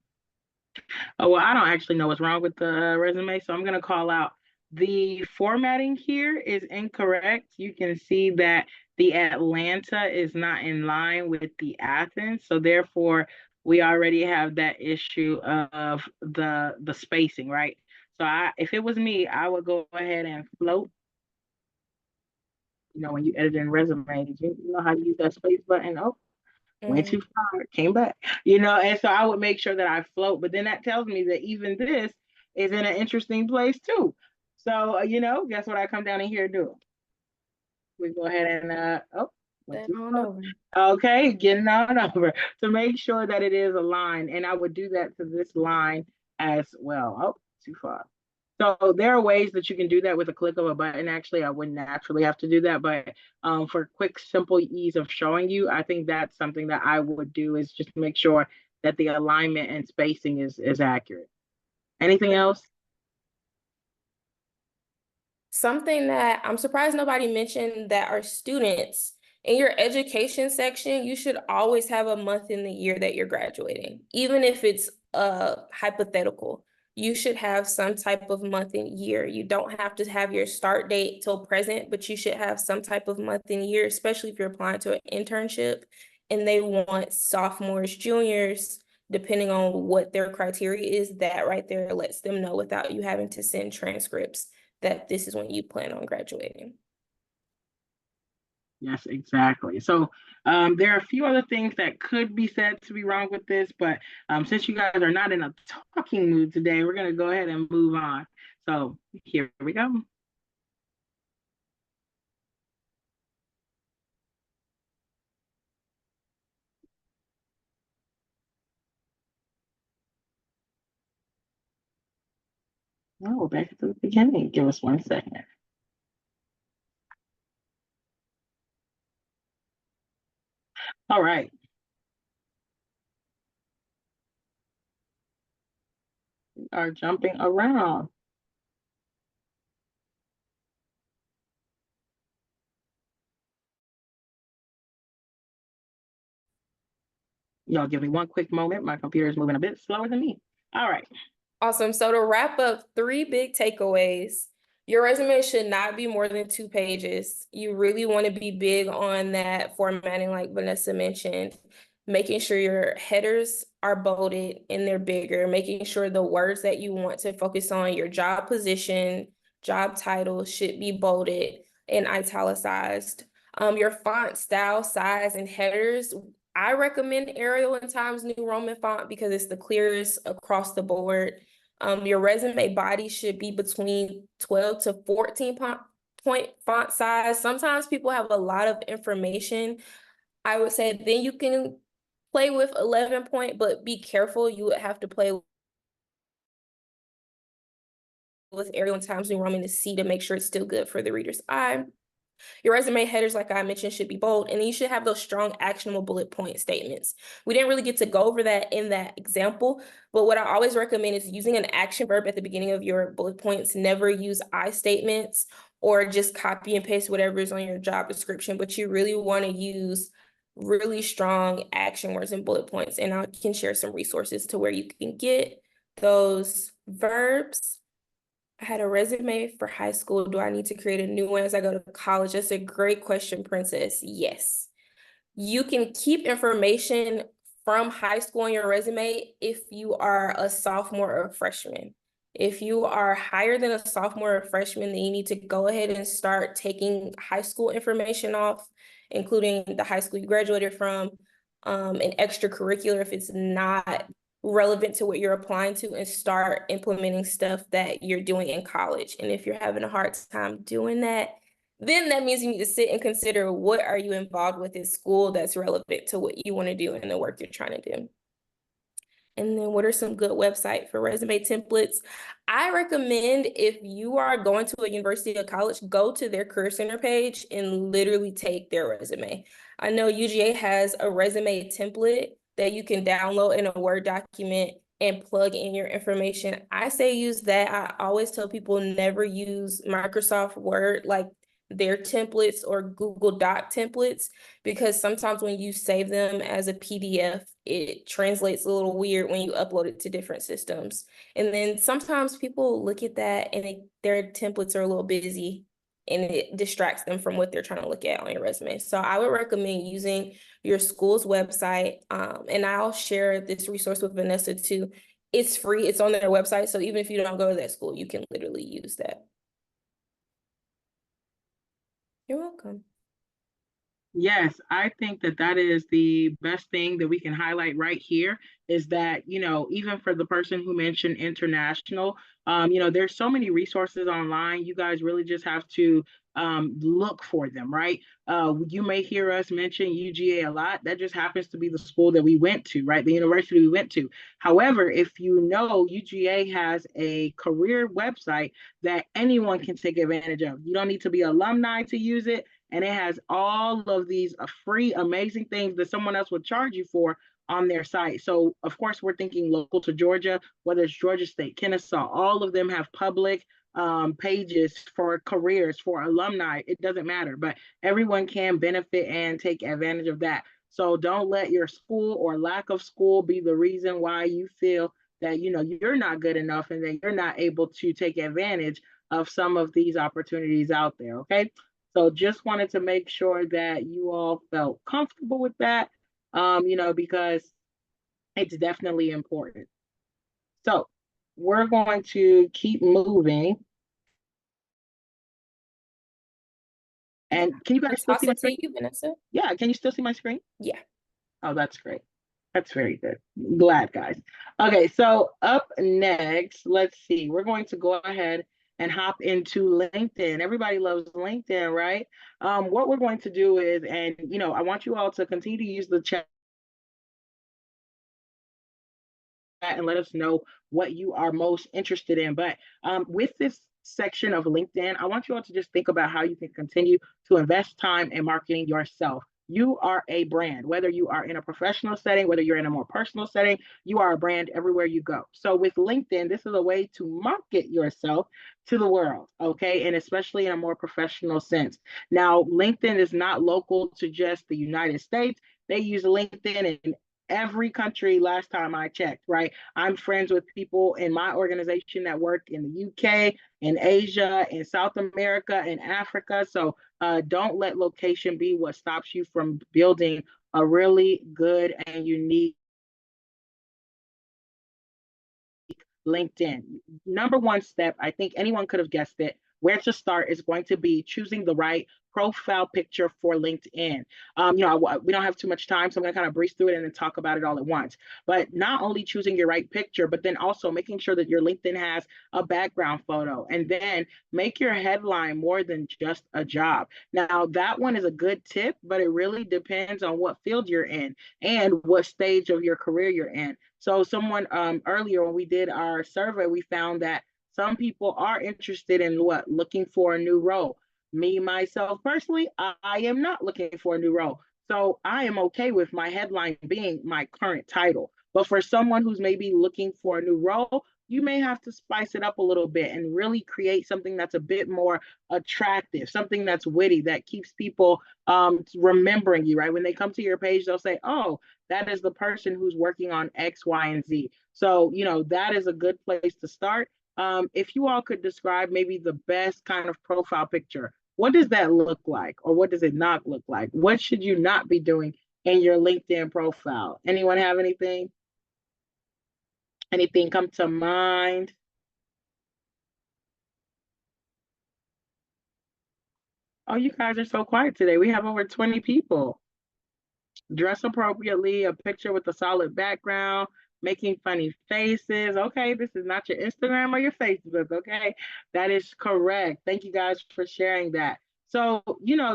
Speaker 9: Oh, well, I don't actually know what's wrong with the resume, so I'm going to call out the formatting here is incorrect. You can see that the Atlanta is not in line with the Athens, so therefore we already have that issue of the spacing, right? So if it was me, I would go ahead and float. You know, when you edit in resume, did you know how to use that space button? Oh, went too far, came back, and so I would make sure that I float, but then that tells me that even this is in an interesting place too. So, guess what I come down in here do? We go ahead and, went too far. Okay, getting on over to make sure that it is aligned. And I would do that to this line as well. Oh, too far. So there are ways that you can do that with a click of a button. Actually, I wouldn't naturally have to do that, but for quick, simple ease of showing you, I think that's something that I would do, is just make sure that the alignment and spacing is accurate. Anything else?
Speaker 10: Something that I'm surprised nobody mentioned, that our students in your education section, you should always have a month in the year that you're graduating, even if it's hypothetical. You should have some type of month and year. You don't have to have your start date till present, but you should have some type of month and year, especially if you're applying to an internship and they want sophomores, juniors, depending on what their criteria is. That right there lets them know without you having to send transcripts that this is when you plan on graduating.
Speaker 9: Yes, exactly. So there are a few other things that could be said to be wrong with this, but since you guys are not in a talking mood today, we're going to go ahead and move on. So here we go. Oh, back to the beginning. Give us 1 second. All right. We are jumping around. Y'all give me one quick moment. My computer is moving a bit slower than me. All right.
Speaker 10: Awesome. So to wrap up, 3 big takeaways. Your resume should not be more than 2 pages. You really want to be big on that formatting, like Vanessa mentioned, making sure your headers are bolded and they're bigger, making sure the words that you want to focus on, your job position, job title should be bolded and italicized. Your font style, size, and headers, I recommend Arial and Times New Roman font because it's the clearest across the board. Your resume body should be between 12 to 14 point font size. Sometimes people have a lot of information. I would say then you can play with 11 point, but be careful. You would have to play with Arial and Times New Roman to see to make sure it's still good for the reader's eye. Your resume headers, like I mentioned, should be bold, and you should have those strong, actionable bullet point statements. We didn't really get to go over that in that example, but what I always recommend is using an action verb at the beginning of your bullet points. Never use I statements or just copy and paste whatever is on your job description, but you really want to use really strong action words and bullet points, and I can share some resources to where you can get those verbs. I had a resume for high school. Do I need to create a new one as I go to college? That's a great question, Princess. Yes. You can keep information from high school on your resume if you are a sophomore or a freshman. If you are higher than a sophomore or a freshman, then you need to go ahead and start taking high school information off, including the high school you graduated from, and extracurricular if it's not relevant to what you're applying to, and start implementing stuff that you're doing in college. And if you're having a hard time doing that, then that means you need to sit and consider what are you involved with in school that's relevant to what you want to do and the work you're trying to do. And then what are some good websites for resume templates? I recommend if you are going to a university or college, go to their Career Center page and literally take their resume. I know UGA has a resume template that you can download in a Word document and plug in your information. I say use that. I always tell people never use Microsoft Word, like their templates or Google Doc templates, because sometimes when you save them as a PDF, it translates a little weird when you upload it to different systems. And then sometimes people look at that and their templates are a little busy and it distracts them from what they're trying to look at on your resume. So I would recommend using your school's website. And I'll share this resource with Vanessa too. It's free, it's on their website. So even if you don't go to that school, you can literally use that. You're welcome.
Speaker 9: Yes, I think that that is the best thing that we can highlight right here is that, even for the person who mentioned international, there's so many resources online. You guys really just have to look for them, right? You may hear us mention UGA a lot. That just happens to be the school that we went to, right? The university we went to. However, if you know, UGA has a career website that anyone can take advantage of. You don't need to be alumni to use it. And it has all of these free, amazing things that someone else would charge you for on their site. So, of course, we're thinking local to Georgia, whether it's Georgia State, Kennesaw, all of them have public pages for careers, for alumni. It doesn't matter, but everyone can benefit and take advantage of that. So don't let your school or lack of school be the reason why you feel that, you're not good enough and that you're not able to take advantage of some of these opportunities out there, okay? So just wanted to make sure that you all felt comfortable with that, because it's definitely important. So we're going to keep moving. And can you guys still see my screen?
Speaker 10: You, Vanessa?
Speaker 9: Yeah, can you still see my screen?
Speaker 10: Yeah.
Speaker 9: Oh, that's great. That's very good. Glad, guys. Okay, so up next, let's see. We're going to go ahead and hop into LinkedIn. Everybody loves LinkedIn, right? What we're going to do is, and I want you all to continue to use the chat and let us know what you are most interested in. But with this section of LinkedIn, I want you all to just think about how you can continue to invest time in marketing yourself. You are a brand, whether you are in a professional setting, whether you're in a more personal setting, you are a brand everywhere you go. So with LinkedIn, this is a way to market yourself to the world, okay? And especially in a more professional sense. Now, LinkedIn is not local to just the United States. They use LinkedIn in every country last time I checked, right? I'm friends with people in my organization that work in the UK, in Asia, in South America, in Africa. So don't let location be what stops you from building a really good and unique LinkedIn. Number one step, I think anyone could have guessed it, where to start is going to be choosing the right profile picture for LinkedIn. We don't have too much time, so I'm going to kind of breeze through it and then talk about it all at once. But not only choosing your right picture, but then also making sure that your LinkedIn has a background photo, and then make your headline more than just a job. Now, that one is a good tip, but it really depends on what field you're in and what stage of your career you're in. So someone earlier when we did our survey, we found that some people are interested in looking for a new role. Me, myself, personally, I am not looking for a new role. So I am okay with my headline being my current title. But for someone who's maybe looking for a new role, you may have to spice it up a little bit and really create something that's a bit more attractive, something that's witty, that keeps people remembering you, right? When they come to your page, they'll say, oh, that is the person who's working on X, Y, and Z. So, that is a good place to start. If you all could describe maybe the best kind of profile picture, what does that look like? Or what does it not look like? What should you not be doing in your LinkedIn profile? Anyone have anything? Anything come to mind? Oh, you guys are so quiet today. We have over 20 people. Dress appropriately, a picture with a solid background, making funny faces. Okay, this is not your Instagram or your Facebook, okay? That is correct. Thank you guys for sharing that. So,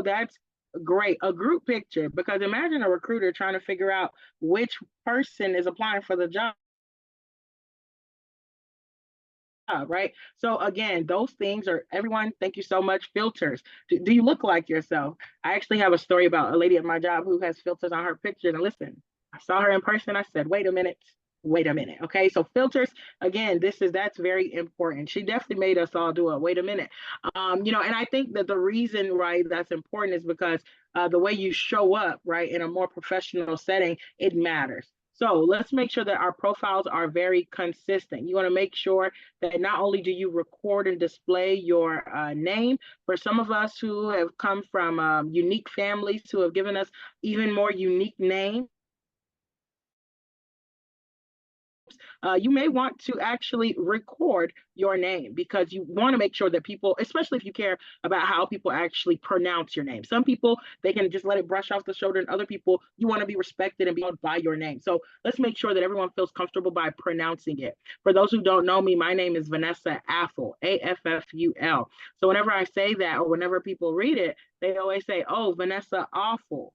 Speaker 9: that's great. A group picture, because imagine a recruiter trying to figure out which person is applying for the job. Right? So again, those things are, everyone, thank you so much. Filters. Do you look like yourself? I actually have a story about a lady at my job who has filters on her pictures. And listen, I saw her in person. I said, wait a minute. Okay, so filters, again, that's very important. She definitely made us all do a wait a minute. And I think that the reason, right, that's important is because the way you show up, right, in a more professional setting, it matters. So let's make sure that our profiles are very consistent. You want to make sure that not only do you record and display your name, for some of us who have come from unique families who have given us even more unique names, you may want to actually record your name, because you want to make sure that people, especially if you care about how people actually pronounce your name. Some people, they can just let it brush off the shoulder, and other people, you want to be respected and be known by your name. So let's make sure that everyone feels comfortable by pronouncing it. For those who don't know me, my name is Vanessa Afful, Afful. So whenever I say that, or whenever people read it, they always say, oh, Vanessa Awful.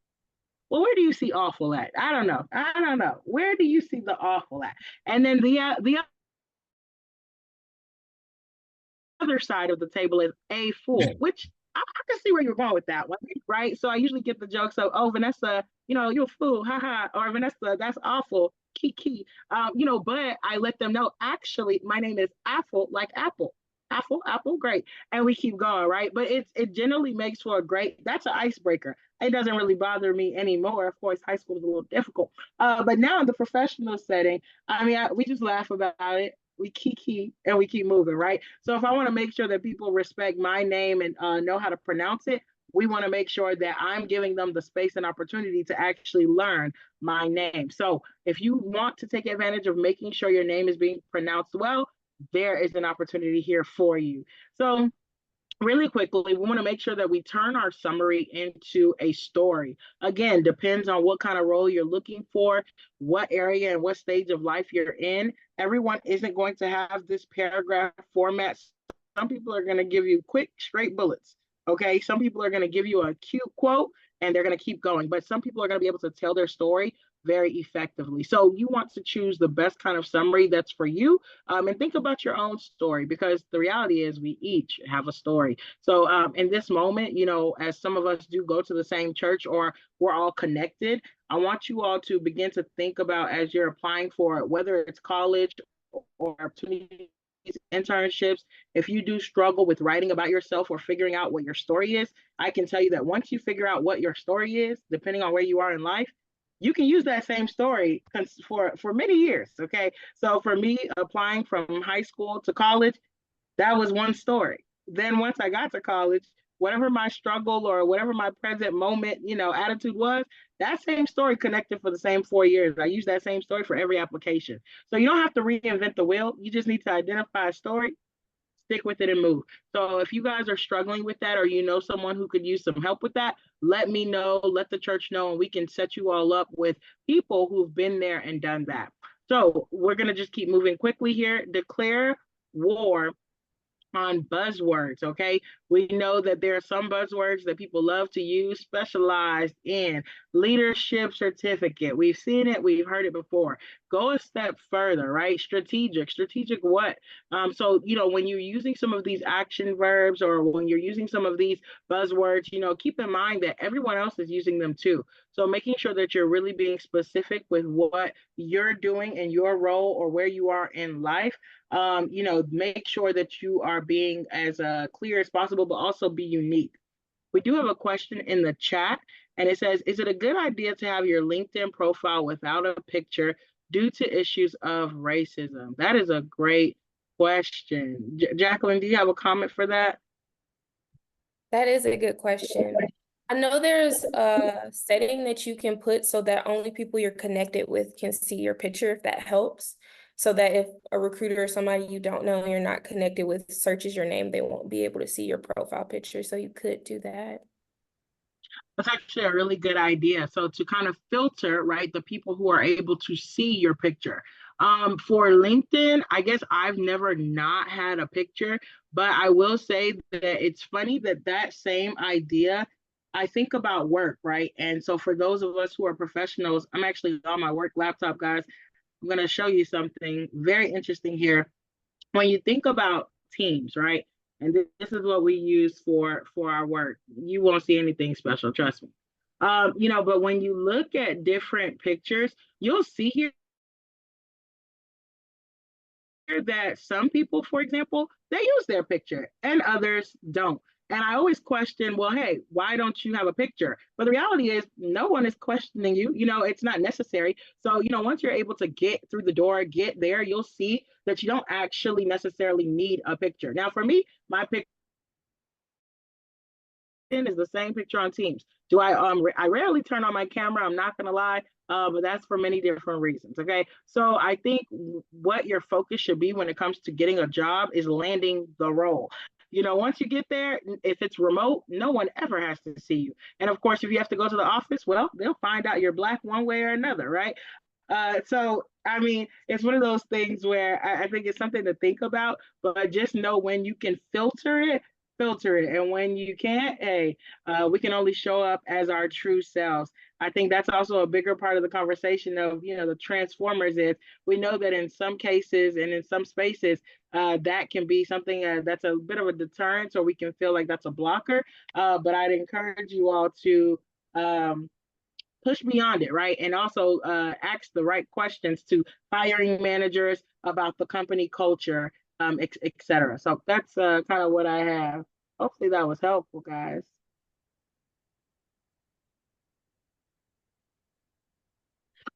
Speaker 9: Well, where do you see awful at? I don't know. Where do you see the awful at? And then the other side of the table is a fool, which I can see where you're going with that one, right? So I usually get the jokes of, oh, Vanessa, you're a fool, haha, or Vanessa, that's awful, kiki. But I let them know, actually, my name is Afful, like apple. Apple, great. And we keep going, right? But it generally makes for that's an icebreaker. It doesn't really bother me anymore. Of course, high school is a little difficult. But now in the professional setting, we just laugh about it. We kiki and we keep moving, right? So if I want to make sure that people respect my name and know how to pronounce it, we want to make sure that I'm giving them the space and opportunity to actually learn my name. So if you want to take advantage of making sure your name is being pronounced well, there is an opportunity here for you. So really quickly, we want to make sure that we turn our summary into a story. Again, depends on what kind of role you're looking for, what area and what stage of life you're in. Everyone isn't going to have this paragraph format. Some people are going to give you quick, straight bullets. Okay. Some people are going to give you a cute quote and they're going to keep going. But some people are going to be able to tell their story very effectively. So you want to choose the best kind of summary that's for you, and think about your own story, because the reality is we each have a story. So in this moment, as some of us do go to the same church or we're all connected, I want you all to begin to think about, as you're applying for whether it's college or opportunities, internships, if you do struggle with writing about yourself or figuring out what your story is, I can tell you that once you figure out what your story is, depending on where you are in life, you can use that same story for many years. Okay. So for me, applying from high school to college, that was one story. Then once I got to college, whatever my struggle or whatever my present moment, attitude was, that same story connected for the same 4 years. I use that same story for every application. So you don't have to reinvent the wheel. You just need to identify a story, stick with it, and move. So if you guys are struggling with that, or someone who could use some help with that, let me know, let the church know, and we can set you all up with people who've been there and done that. So we're going to just keep moving quickly here. Declare war on buzzwords. Okay, we know that there are some buzzwords that people love to use. Specialized in leadership certificate, we've seen it, we've heard it before. Go a step further, right? Strategic what? So when you're using some of these action verbs, or when you're using some of these buzzwords, keep in mind that everyone else is using them too. So making sure that you're really being specific with what you're doing in your role or where you are in life. Make sure that you are being as clear as possible, but also be unique. We do have a question in the chat, and it says, is it a good idea to have your LinkedIn profile without a picture due to issues of racism? That is a great question. Jacqueline, do you have a comment for that?
Speaker 10: That is a good question. I know there's a setting that you can put so that only people you're connected with can see your picture, if that helps. So that if a recruiter or somebody you don't know, you're not connected with, searches your name, they won't be able to see your profile picture. So you could do that.
Speaker 9: That's actually a really good idea. So to kind of filter, right, the people who are able to see your picture. For LinkedIn, I guess I've never not had a picture, but I will say that it's funny that same idea, I think about work, right? And so for those of us who are professionals, I'm actually on my work laptop, guys. I'm going to show you something very interesting here. When you think about teams, right? And this is what we use for our work. You won't see anything special, trust me. But when you look at different pictures, you'll see here that some people, for example, they use their picture and others don't. And I always question, well, hey, why don't you have a picture? But the reality is no one is questioning you. It's not necessary. So, once you're able to get through the door, get there, you'll see that you don't actually necessarily need a picture. Now, for me, my picture is the same picture on Teams. Do I rarely turn on my camera, I'm not gonna lie, but that's for many different reasons. Okay, so I think what your focus should be when it comes to getting a job is landing the role. Once you get there, if it's remote, no one ever has to see you. And of course, if you have to go to the office, well, they'll find out you're Black one way or another, right? So I mean, it's one of those things where I think it's something to think about, but just know when you can filter it, and when you can't, hey, we can only show up as our true selves. I think that's also a bigger part of the conversation of the transformers. Is we know that in some cases and in some spaces, that can be something that's a bit of a deterrent, or we can feel like that's a blocker. But I'd encourage you all to push beyond it, right? And also ask the right questions to hiring managers about the company culture, et cetera. So that's kind of what I have. Hopefully that was helpful, guys.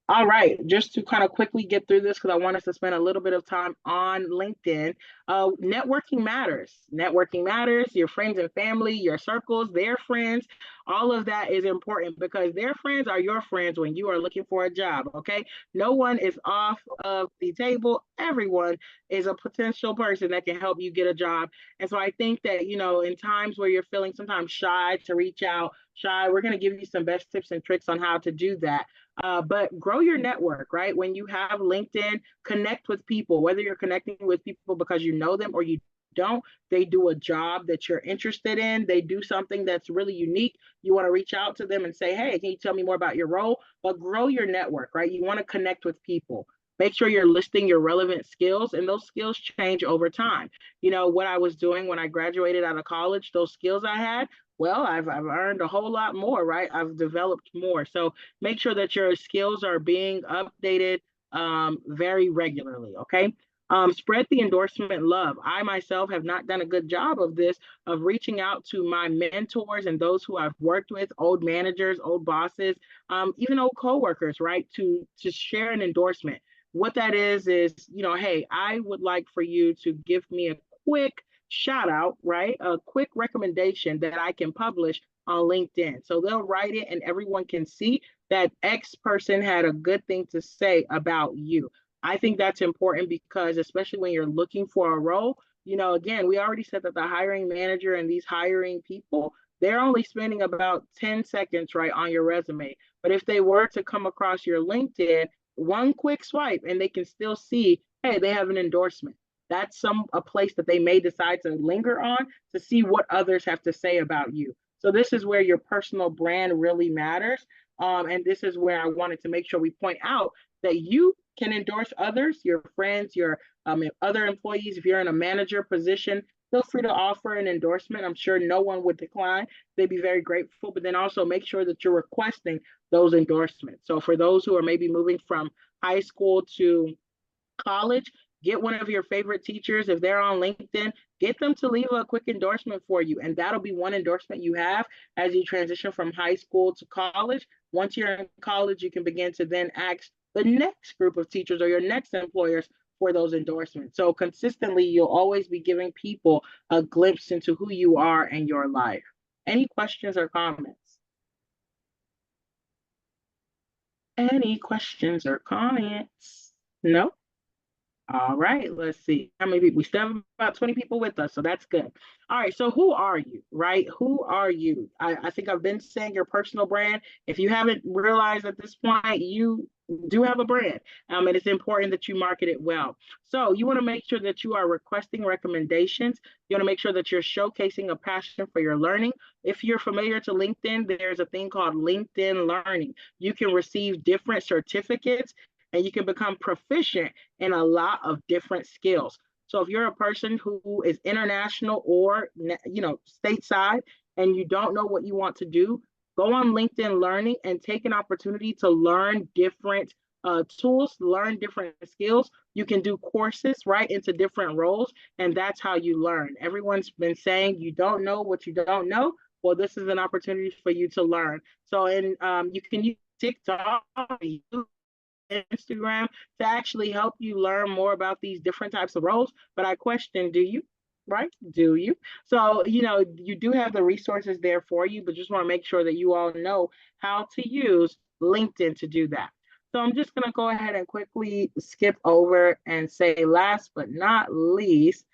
Speaker 9: All right, just to kind of quickly get through this, because I want us to spend a little bit of time on LinkedIn. Networking matters. Networking matters. Your friends and family, your circles, their friends All of that is important because their friends are your friends when you are looking for a job, okay? No one is off of the table. Everyone is a potential person that can help you get a job. And so I think that, you know, in times where you're feeling sometimes shy to reach out, we're going to give you some best tips and tricks on how to do that. But grow your network, right? When you have LinkedIn, connect with people, whether you're connecting with people because you know them or you don't, they do a job that you're interested in, they do something that's really unique. You want to reach out to them and say, hey, can you tell me more about your role? But grow your network, right? You want to connect with people. Make sure you're listing your relevant skills, and those skills change over time. You know, what I was doing when I graduated out of college, those skills I had, well, I've earned a whole lot more, right? I've developed more. So make sure that your skills are being updated very regularly, okay? Spread the endorsement love. I myself have not done a good job of this, of reaching out to my mentors and those who I've worked with, old managers, old bosses, even old coworkers, right? To share an endorsement. What that is, you know, hey, I would like for you to give me a quick shout out, right? A quick recommendation that I can publish on LinkedIn. So they'll write it and everyone can see that X person had a good thing to say about you. I think that's important because especially when you're looking for a role, you know, again, we already said that the hiring manager and these hiring people, they're only spending about 10 seconds, right, on your resume. But if they were to come across your LinkedIn, one quick swipe and they can still see, hey, they have an endorsement. That's a place that they may decide to linger on to see what others have to say about you. So this is where your personal brand really matters. And this is where I wanted to make sure we point out that you can endorse others, your friends, your other employees. If you're in a manager position, feel free to offer an endorsement. I'm sure no one would decline. They'd be very grateful, but then also make sure that you're requesting those endorsements. So for those who are maybe moving from high school to college, get one of your favorite teachers. If they're on LinkedIn, get them to leave a quick endorsement for you. And that'll be one endorsement you have as you transition from high school to college. Once you're in college, you can begin to then ask the next group of teachers or your next employers for those endorsements. So consistently, you'll always be giving people a glimpse into who you are and your life. Any questions or comments? Any questions or comments? No? All right, let's see. How many people? We still have about 20 people with us, so that's good. All right, so who are you, right? Who are you? I think I've been saying your personal brand. If you haven't realized at this point, you do have a brand, and it's important that you market it well. So you want to make sure that you are requesting recommendations. You want to make sure that you're showcasing a passion for your learning. If you're familiar to LinkedIn, there's a thing called LinkedIn Learning. You can receive different certificates and you can become proficient in a lot of different skills. So if you're a person who is international or, you know, stateside and you don't know what you want to do, go on LinkedIn Learning and take an opportunity to learn different tools, learn different skills. You can do courses, right, into different roles, and that's how you learn. Everyone's been saying you don't know what you don't know. Well, this is an opportunity for you to learn. So, and you can use TikTok, YouTube, Instagram to actually help you learn more about these different types of roles. But I question, do you? Right? Do you? So, you know, you do have the resources there for you, but just want to make sure that you all know how to use LinkedIn to do that. So I'm just going to go ahead and quickly skip over and say last but not least,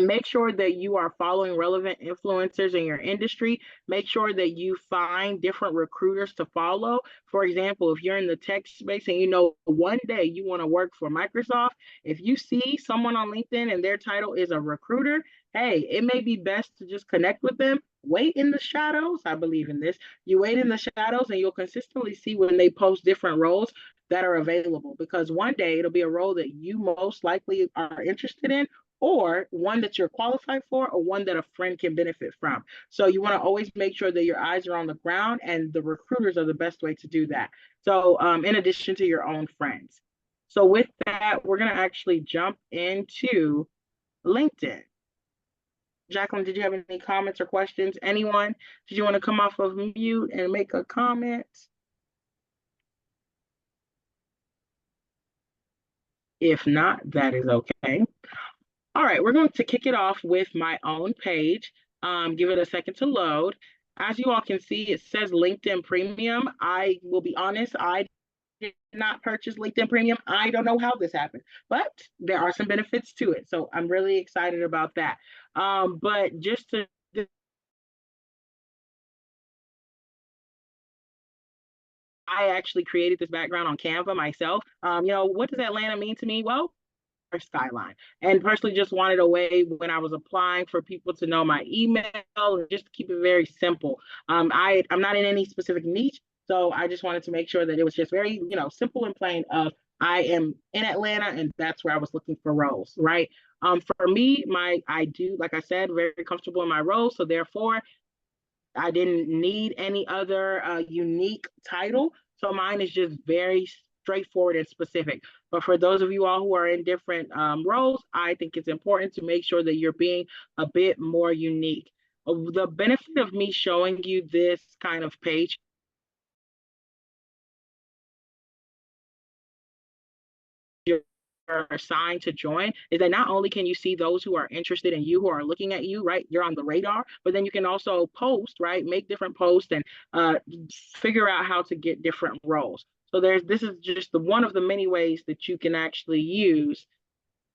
Speaker 9: make sure that you are following relevant influencers in your industry. Make sure that you find different recruiters to follow. For example, if you're in the tech space and you know one day you want to work for Microsoft, if you see someone on LinkedIn and their title is a recruiter, hey, it may be best to just connect with them. Wait in the shadows. I believe in this. You wait in the shadows and you'll consistently see when they post different roles that are available, because one day it'll be a role that you most likely are interested in, or one that you're qualified for, or one that a friend can benefit from. So you want to always make sure that your eyes are on the ground, and the recruiters are the best way to do that. So in addition to your own friends. So with that, we're going to actually jump into LinkedIn. Jacqueline, did you have any comments or questions? Anyone? Did you want to come off of mute and make a comment? If not, that is okay. All right, we're going to kick it off with my own page. Give it a second to load. As you all can see, it says LinkedIn Premium. I will be honest, I did not purchase LinkedIn Premium. I don't know how this happened, but there are some benefits to it. So I'm really excited about that. But just to I actually created this background on Canva myself. What does Atlanta mean to me? Well, our skyline. And personally just wanted a way when I was applying for people to know my email and just to keep it very simple. I'm not in any specific niche, so I just wanted to make sure that it was just very, simple and plain of I am in Atlanta and that's where I was looking for roles, right? For me, I do, like I said, very comfortable in my role. So therefore, I didn't need any other unique title. So mine is just very straightforward and specific. But for those of you all who are in different roles, I think it's important to make sure that you're being a bit more unique. The benefit of me showing you this kind of page are assigned to join is that not only can you see those who are interested in you, who are looking at you, right? You're on the radar, but then you can also post, right? Make different posts and figure out how to get different roles. So this is just one of the many ways that you can actually use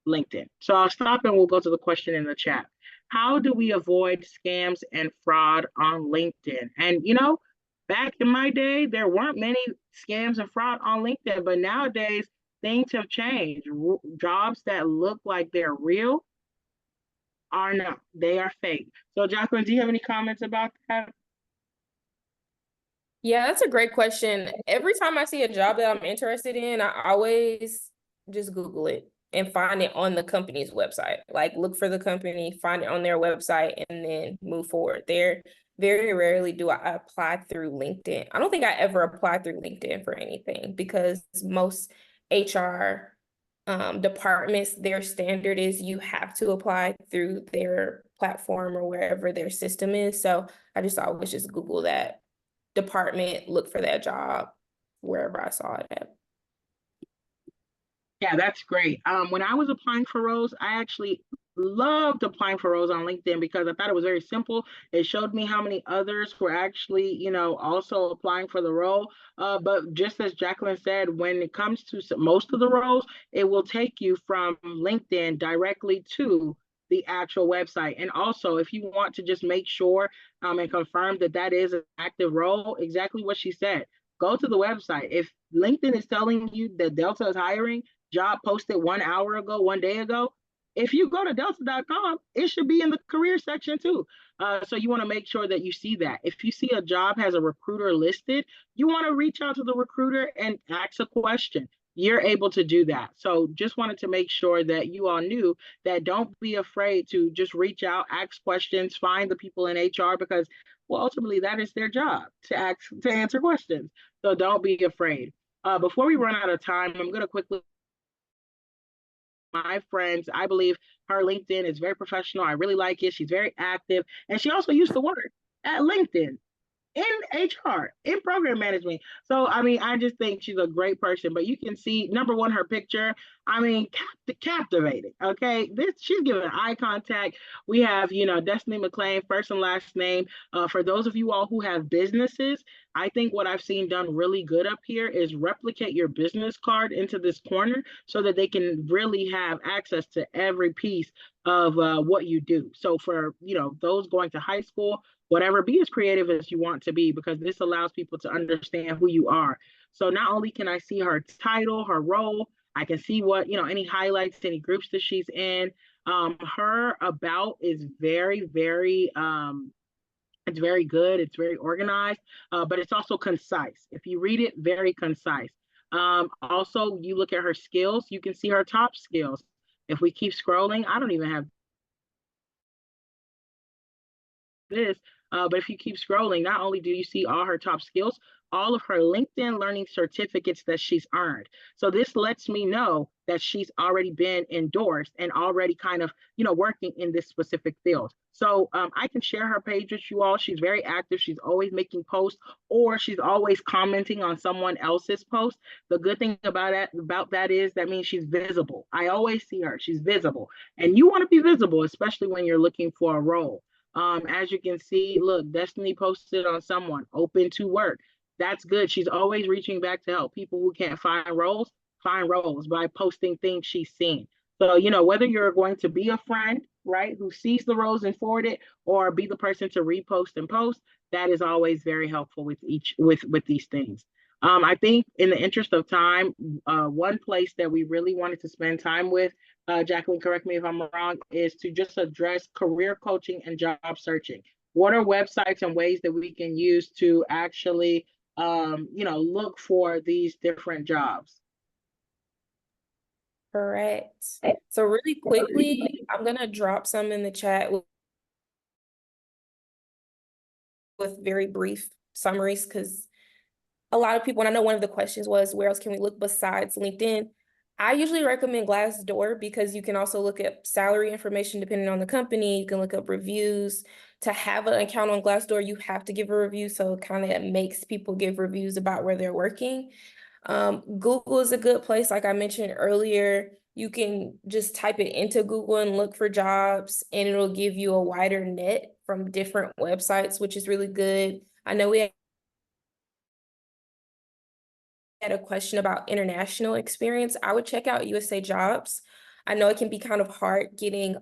Speaker 9: LinkedIn. So I'll stop and we'll go to the question in the chat. How do we avoid scams and fraud on LinkedIn? And back in my day, there weren't many scams and fraud on LinkedIn, but nowadays things have changed. Jobs that look like they're real are not. They are fake. So Jacqueline, do you have any comments about that?
Speaker 10: Yeah, that's a great question. Every time I see a job that I'm interested in, I always just Google it and find it on the company's website. Like look for the company, find it on their website, and then move forward. There, very rarely do I apply through LinkedIn. I don't think I ever applied through LinkedIn for anything because most HR departments, their standard is you have to apply through their platform or wherever their system is. So I just always just Google that department, look for that job wherever I saw it at.
Speaker 9: Yeah, that's great. When I was applying for roles, I actually loved applying for roles on LinkedIn because I thought it was very simple. It showed me how many others were actually, also applying for the role. But just as Jacqueline said, when it comes to most of the roles, it will take you from LinkedIn directly to the actual website. And also, if you want to just make sure and confirm that that is an active role, exactly what she said, go to the website. If LinkedIn is telling you that Delta is hiring, job posted 1 hour ago, 1 day ago, if you go to delta.com, it should be in the career section too. So you want to make sure that you see that. If you see a job has a recruiter listed, you want to reach out to the recruiter and ask a question. You're able to do that. So just wanted to make sure that you all knew that don't be afraid to just reach out, ask questions, find the people in HR because, well, ultimately that is their job to answer questions. So don't be afraid. Before we run out of time, I'm going to quickly my friends. I believe her LinkedIn is very professional. I really like it. She's very active. And she also used to work at LinkedIn in HR, in program management. So, I just think she's a great person. But you can see, number one, her picture, captivating. Okay. She's giving eye contact. We have, Destiny McLean, first and last name. For those of you all who have businesses, I think what I've seen done really good up here is replicate your business card into this corner so that they can really have access to every piece of what you do. So for, those going to high school, whatever, be as creative as you want to be because this allows people to understand who you are. So not only can I see her title, her role, I can see what, any highlights, any groups that she's in. Her about is very, very, it's very good. It's very organized, but it's also concise. If you read it, very concise. Also, you look at her skills, you can see her top skills. If we keep scrolling, I don't even have this, but if you keep scrolling, not only do you see all her top skills, all of her LinkedIn learning certificates that she's earned. So this lets me know that she's already been endorsed and already kind of, working in this specific field. So I can share her page with you all. She's very active. She's always making posts or she's always commenting on someone else's post. The good thing about that is that means she's visible. I always see her. She's visible. And you want to be visible, especially when you're looking for a role. As you can see, look, Destiny posted on someone open to work. That's good. She's always reaching back to help people who can't find roles by posting things she's seen. So, whether you're going to be a friend, right, who sees the roles and forward it, or be the person to repost and post, that is always very helpful with these things. I think in the interest of time, one place that we really wanted to spend time with, Jacqueline, correct me if I'm wrong, is to just address career coaching and job searching. What are websites and ways that we can use to actually, look for these different jobs?
Speaker 10: Correct. So really quickly, I'm gonna drop some in the chat with very brief summaries, because a lot of people, and I know one of the questions was, where else can we look besides LinkedIn? I usually recommend Glassdoor, because you can also look at salary information depending on the company. You can look up reviews. To have an account on Glassdoor, you have to give a review, so it kind of makes people give reviews about where they're working. Google is a good place. Like I mentioned earlier, you can just type it into Google and look for jobs, and it'll give you a wider net from different websites, which is really good. I know we had a question about international experience. I would check out USA Jobs. I know it can be kind of hard getting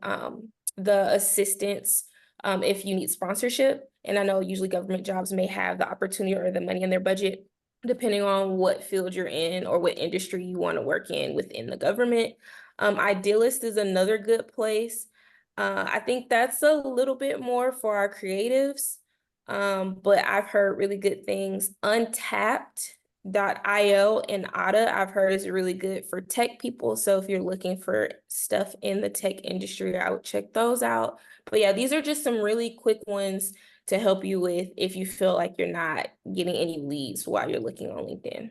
Speaker 10: the assistance if you need sponsorship. And I know usually government jobs may have the opportunity or the money in their budget, depending on what field you're in or what industry you want to work in within the government. Idealist is another good place. I think that's a little bit more for our creatives, but I've heard really good things. Untapped.io and Ada, I've heard, is really good for tech people. So if you're looking for stuff in the tech industry, I would check those out. But yeah, these are just some really quick ones to help you with if you feel like you're not getting any leads while you're looking on LinkedIn.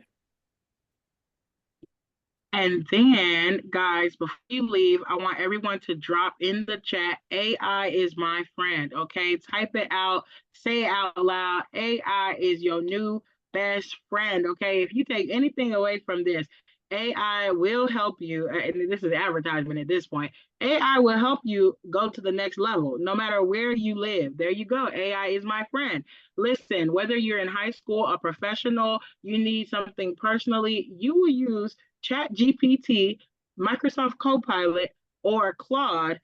Speaker 9: And then, guys, before you leave, I want everyone to drop in the chat, AI is my friend, okay? Type it out, say it out loud. AI is your new best friend, okay? If you take anything away from this, AI will help you, and this is advertisement at this point, AI will help you go to the next level, no matter where you live. There you go. AI is my friend. Listen, whether you're in high school, a professional, you need something personally, you will use ChatGPT, Microsoft Copilot, or Claude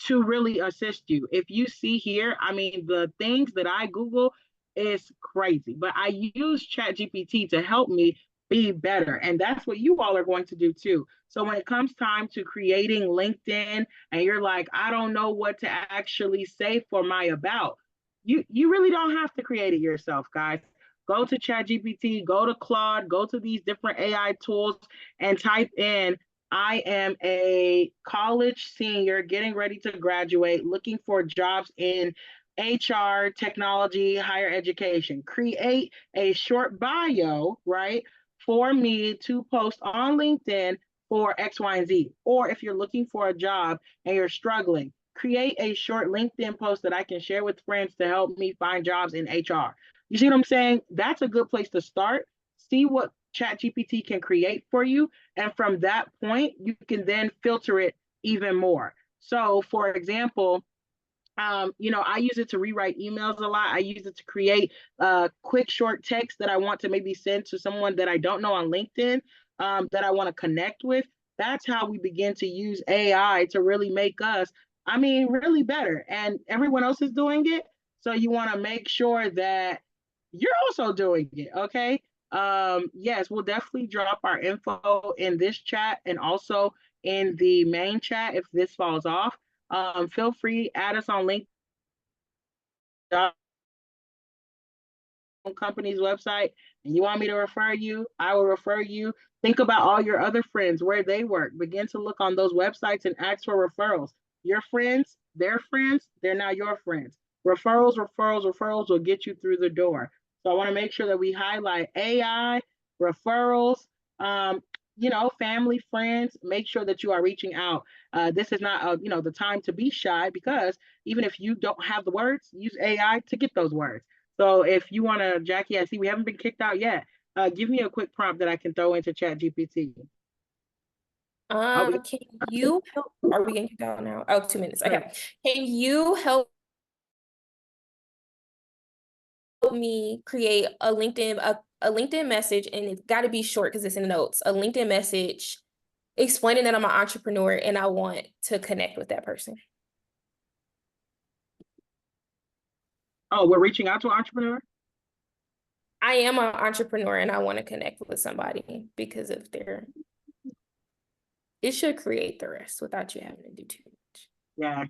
Speaker 9: to really assist you. If you see here, I mean, the things that I Google is crazy, but I use ChatGPT to help me be better. And that's what you all are going to do too. So when it comes time to creating LinkedIn and you're like, I don't know what to actually say for my about, you really don't have to create it yourself, guys. Go to ChatGPT, go to Claude, go to these different AI tools and type in, I am a college senior getting ready to graduate, looking for jobs in HR, technology, higher education. Create a short bio, right, for me to post on LinkedIn for X, Y, and Z. Or if you're looking for a job and you're struggling, create a short LinkedIn post that I can share with friends to help me find jobs in HR. You see what I'm saying? That's a good place to start. See what ChatGPT can create for you. And from that point, you can then filter it even more. So, for example, I use it to rewrite emails a lot. I use it to create quick, short text that I want to maybe send to someone that I don't know on LinkedIn, that I want to connect with. That's how we begin to use AI to really make us, really better. And everyone else is doing it. So you want to make sure that you're also doing it, okay? Yes, we'll definitely drop our info in this chat and also in the main chat if this falls off. Feel free, add us on LinkedIn, company's website, and you want me to refer you, I will refer you. Think about all your other friends, where they work. Begin to look on those websites and ask for referrals. Your friends, they're now your friends. Referrals will get you through the door. So I want to make sure that we highlight AI, referrals, family, friends. Make sure that you are reaching out. This is not, the time to be shy, because even if you don't have the words, use AI to get those words. So if you want to, Jackie, I see we haven't been kicked out yet. Give me a quick prompt that I can throw into ChatGPT.
Speaker 10: Can you help? Are we getting kicked out now? Oh, 2 minutes. Okay. Can you help me create a LinkedIn message, and it's got to be short because it's in the notes, a LinkedIn message explaining that I'm an entrepreneur and I want to connect with that person.
Speaker 9: Oh, we're reaching out to an entrepreneur?
Speaker 10: I am an entrepreneur and I want to connect with somebody because of it should create the rest without you having to do too much.
Speaker 9: Yeah.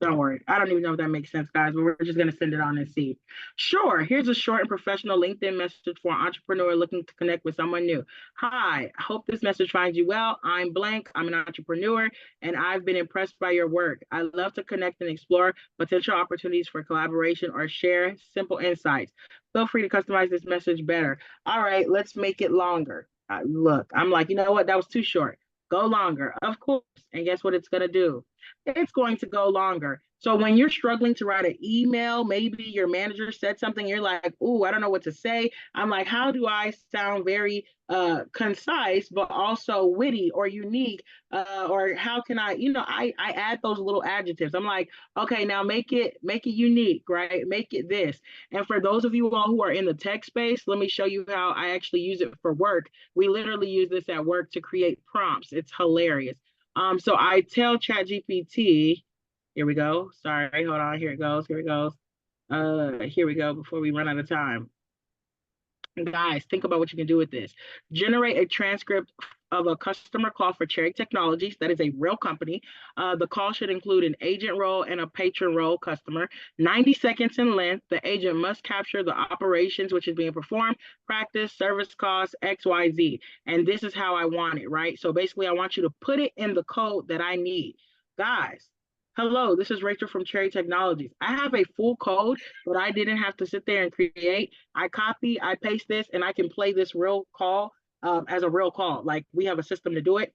Speaker 9: Don't worry. I don't even know if that makes sense, guys, but we're just going to send it on and see. Sure. Here's a short and professional LinkedIn message for an entrepreneur looking to connect with someone new. Hi, I hope this message finds you well. I'm blank. I'm an entrepreneur, and I've been impressed by your work. I love to connect and explore potential opportunities for collaboration or share simple insights. Feel free to customize this message better. All right, let's make it longer. Look, I'm like, you know what? That was too short. Go longer, of course. And guess what it's going to do? It's going to go longer. So when you're struggling to write an email, maybe your manager said something, you're like, "Ooh, I don't know what to say." I'm like, how do I sound very concise, but also witty or unique? Or how can I, I add those little adjectives. I'm like, okay, now make it unique, right? Make it this. And for those of you all who are in the tech space, let me show you how I actually use it for work. We literally use this at work to create prompts. It's hilarious. So I tell ChatGPT, here we go. Sorry, hold on. Here it goes. Here we go before we run out of time. Guys, think about what you can do with this. Generate a transcript of a customer call for Cherry Technologies. That is a real company. The call should include an agent role and a patron role customer. 90 seconds in length. The agent must capture the operations which is being performed, practice, service costs, XYZ. And this is how I want it, right? So basically, I want you to put it in the code that I need. Guys, hello, this is Rachel from Cherry Technologies. I have a full code, but I didn't have to sit there and create. I copy, I paste this, and I can play this real call as a real call. Like, we have a system to do it.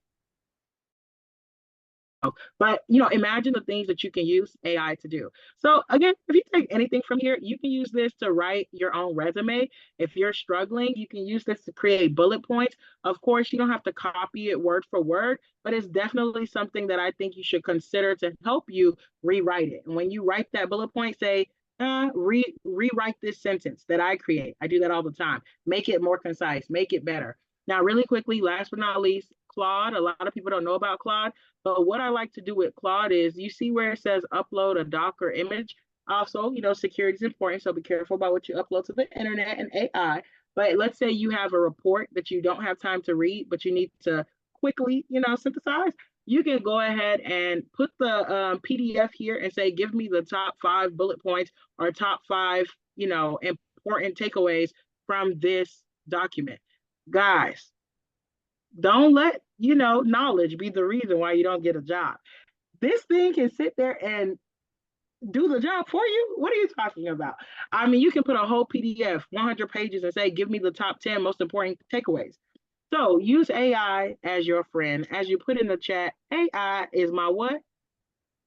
Speaker 9: But, imagine the things that you can use AI to do. So again, if you take anything from here, you can use this to write your own resume. If you're struggling, you can use this to create bullet points. Of course, you don't have to copy it word for word, but it's definitely something that I think you should consider to help you rewrite it. And when you write that bullet point, say, rewrite this sentence that I create. I do that all the time. Make it more concise, make it better. Now, really quickly, last but not least, Claude. A lot of people don't know about Claude, but what I like to do with Claude is, you see where it says upload a doc or image. Also, security is important, so be careful about what you upload to the internet and AI. But let's say you have a report that you don't have time to read, but you need to quickly, synthesize. You can go ahead and put the PDF here and say, give me the top 5 bullet points or top 5, important takeaways from this document. Guys, don't let, knowledge be the reason why you don't get a job. This thing can sit there and do the job for you. What are you talking about? I mean, you can put a whole PDF, 100 pages, and say, give me the top 10 most important takeaways. So use AI as your friend. As you put in the chat, AI is my what?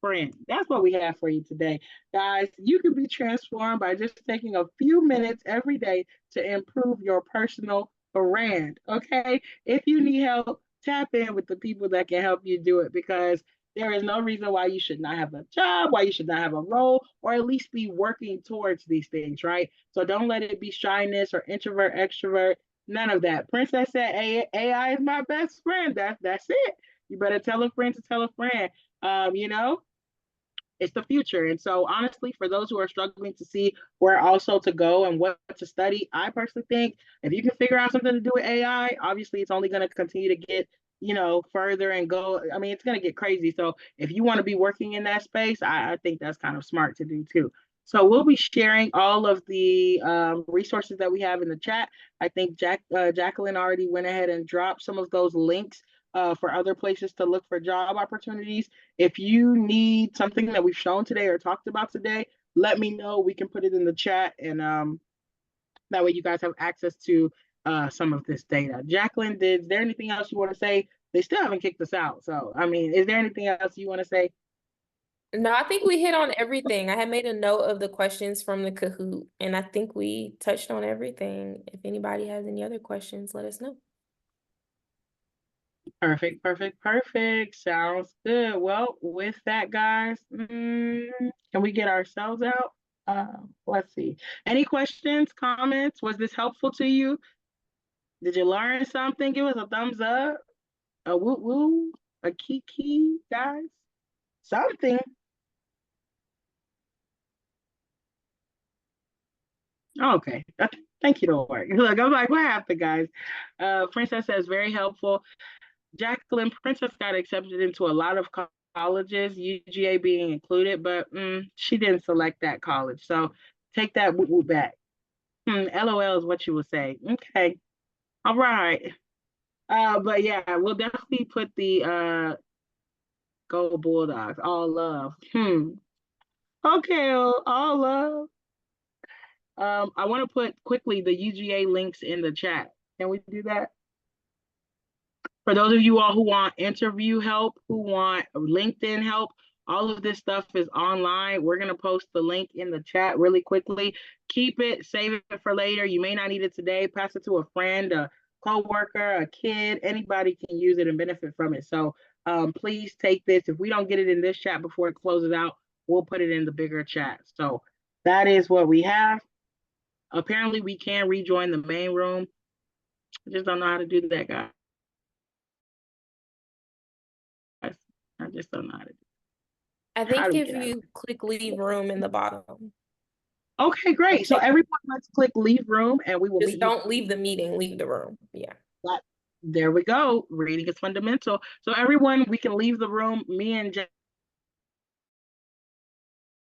Speaker 9: Friend. That's what we have for you today. Guys, you can be transformed by just taking a few minutes every day to improve your personal brand. Okay? If you need help, tap in with the people that can help you do it, because there is no reason why you should not have a job, why you should not have a role, or at least be working towards these things, right? So don't let it be shyness or introvert, extrovert, none of that. Princess said, AI is my best friend. That's it. You better tell a friend to tell a friend. It's the future. And so honestly, for those who are struggling to see where also to go and what to study, I personally think if you can figure out something to do with AI, obviously it's only going to continue to get, further and go. I mean, it's going to get crazy. So if you want to be working in that space, I think that's kind of smart to do too. So we'll be sharing all of the resources that we have in the chat. I think Jacqueline already went ahead and dropped some of those links for other places to look for job opportunities. If you need something that we've shown today or talked about today, let me know. We can put it in the chat, and that way you guys have access to some of this data. Jacqueline, is there anything else you want to say? They still haven't kicked us out. So, I mean, is there anything else you want to say?
Speaker 10: No, I think we hit on everything. I had made a note of the questions from the Kahoot, and I think we touched on everything. If anybody has any other questions, let us know.
Speaker 9: Perfect, perfect, perfect. Sounds good. Well, with that, guys, can we get ourselves out? Let's see. Any questions, comments? Was this helpful to you? Did you learn something? Give us a thumbs up, a woo woo, a kiki, guys. Something. Okay. Thank you, Lord. Look, I'm like, what happened, guys? Princess says very helpful. Jacqueline, Princess got accepted into a lot of colleges, UGA being included, but she didn't select that college. So take that woo woo back. LOL is what you would say. Okay. All right. But yeah, we'll definitely put the Go Bulldogs, all love. Okay, all love. I want to put quickly the UGA links in the chat. Can we do that? For those of you all who want interview help, who want LinkedIn help, all of this stuff is online. We're going to post the link in the chat really quickly. Keep it, save it for later. You may not need it today. Pass it to a friend, a coworker, a kid. Anybody can use it and benefit from it. So please take this. If we don't get it in this chat before it closes out, we'll put it in the bigger chat. So that is what we have. Apparently, we can rejoin the main room. I just don't know how to do that, guys. I just don't know how to do
Speaker 10: I think if you click leave room in the bottom.
Speaker 9: Okay, great. So everyone, let's click leave room and we will
Speaker 10: just don't leave the meeting, leave the room. Yeah.
Speaker 9: There we go. Reading is fundamental. So everyone, we can leave the room. Me and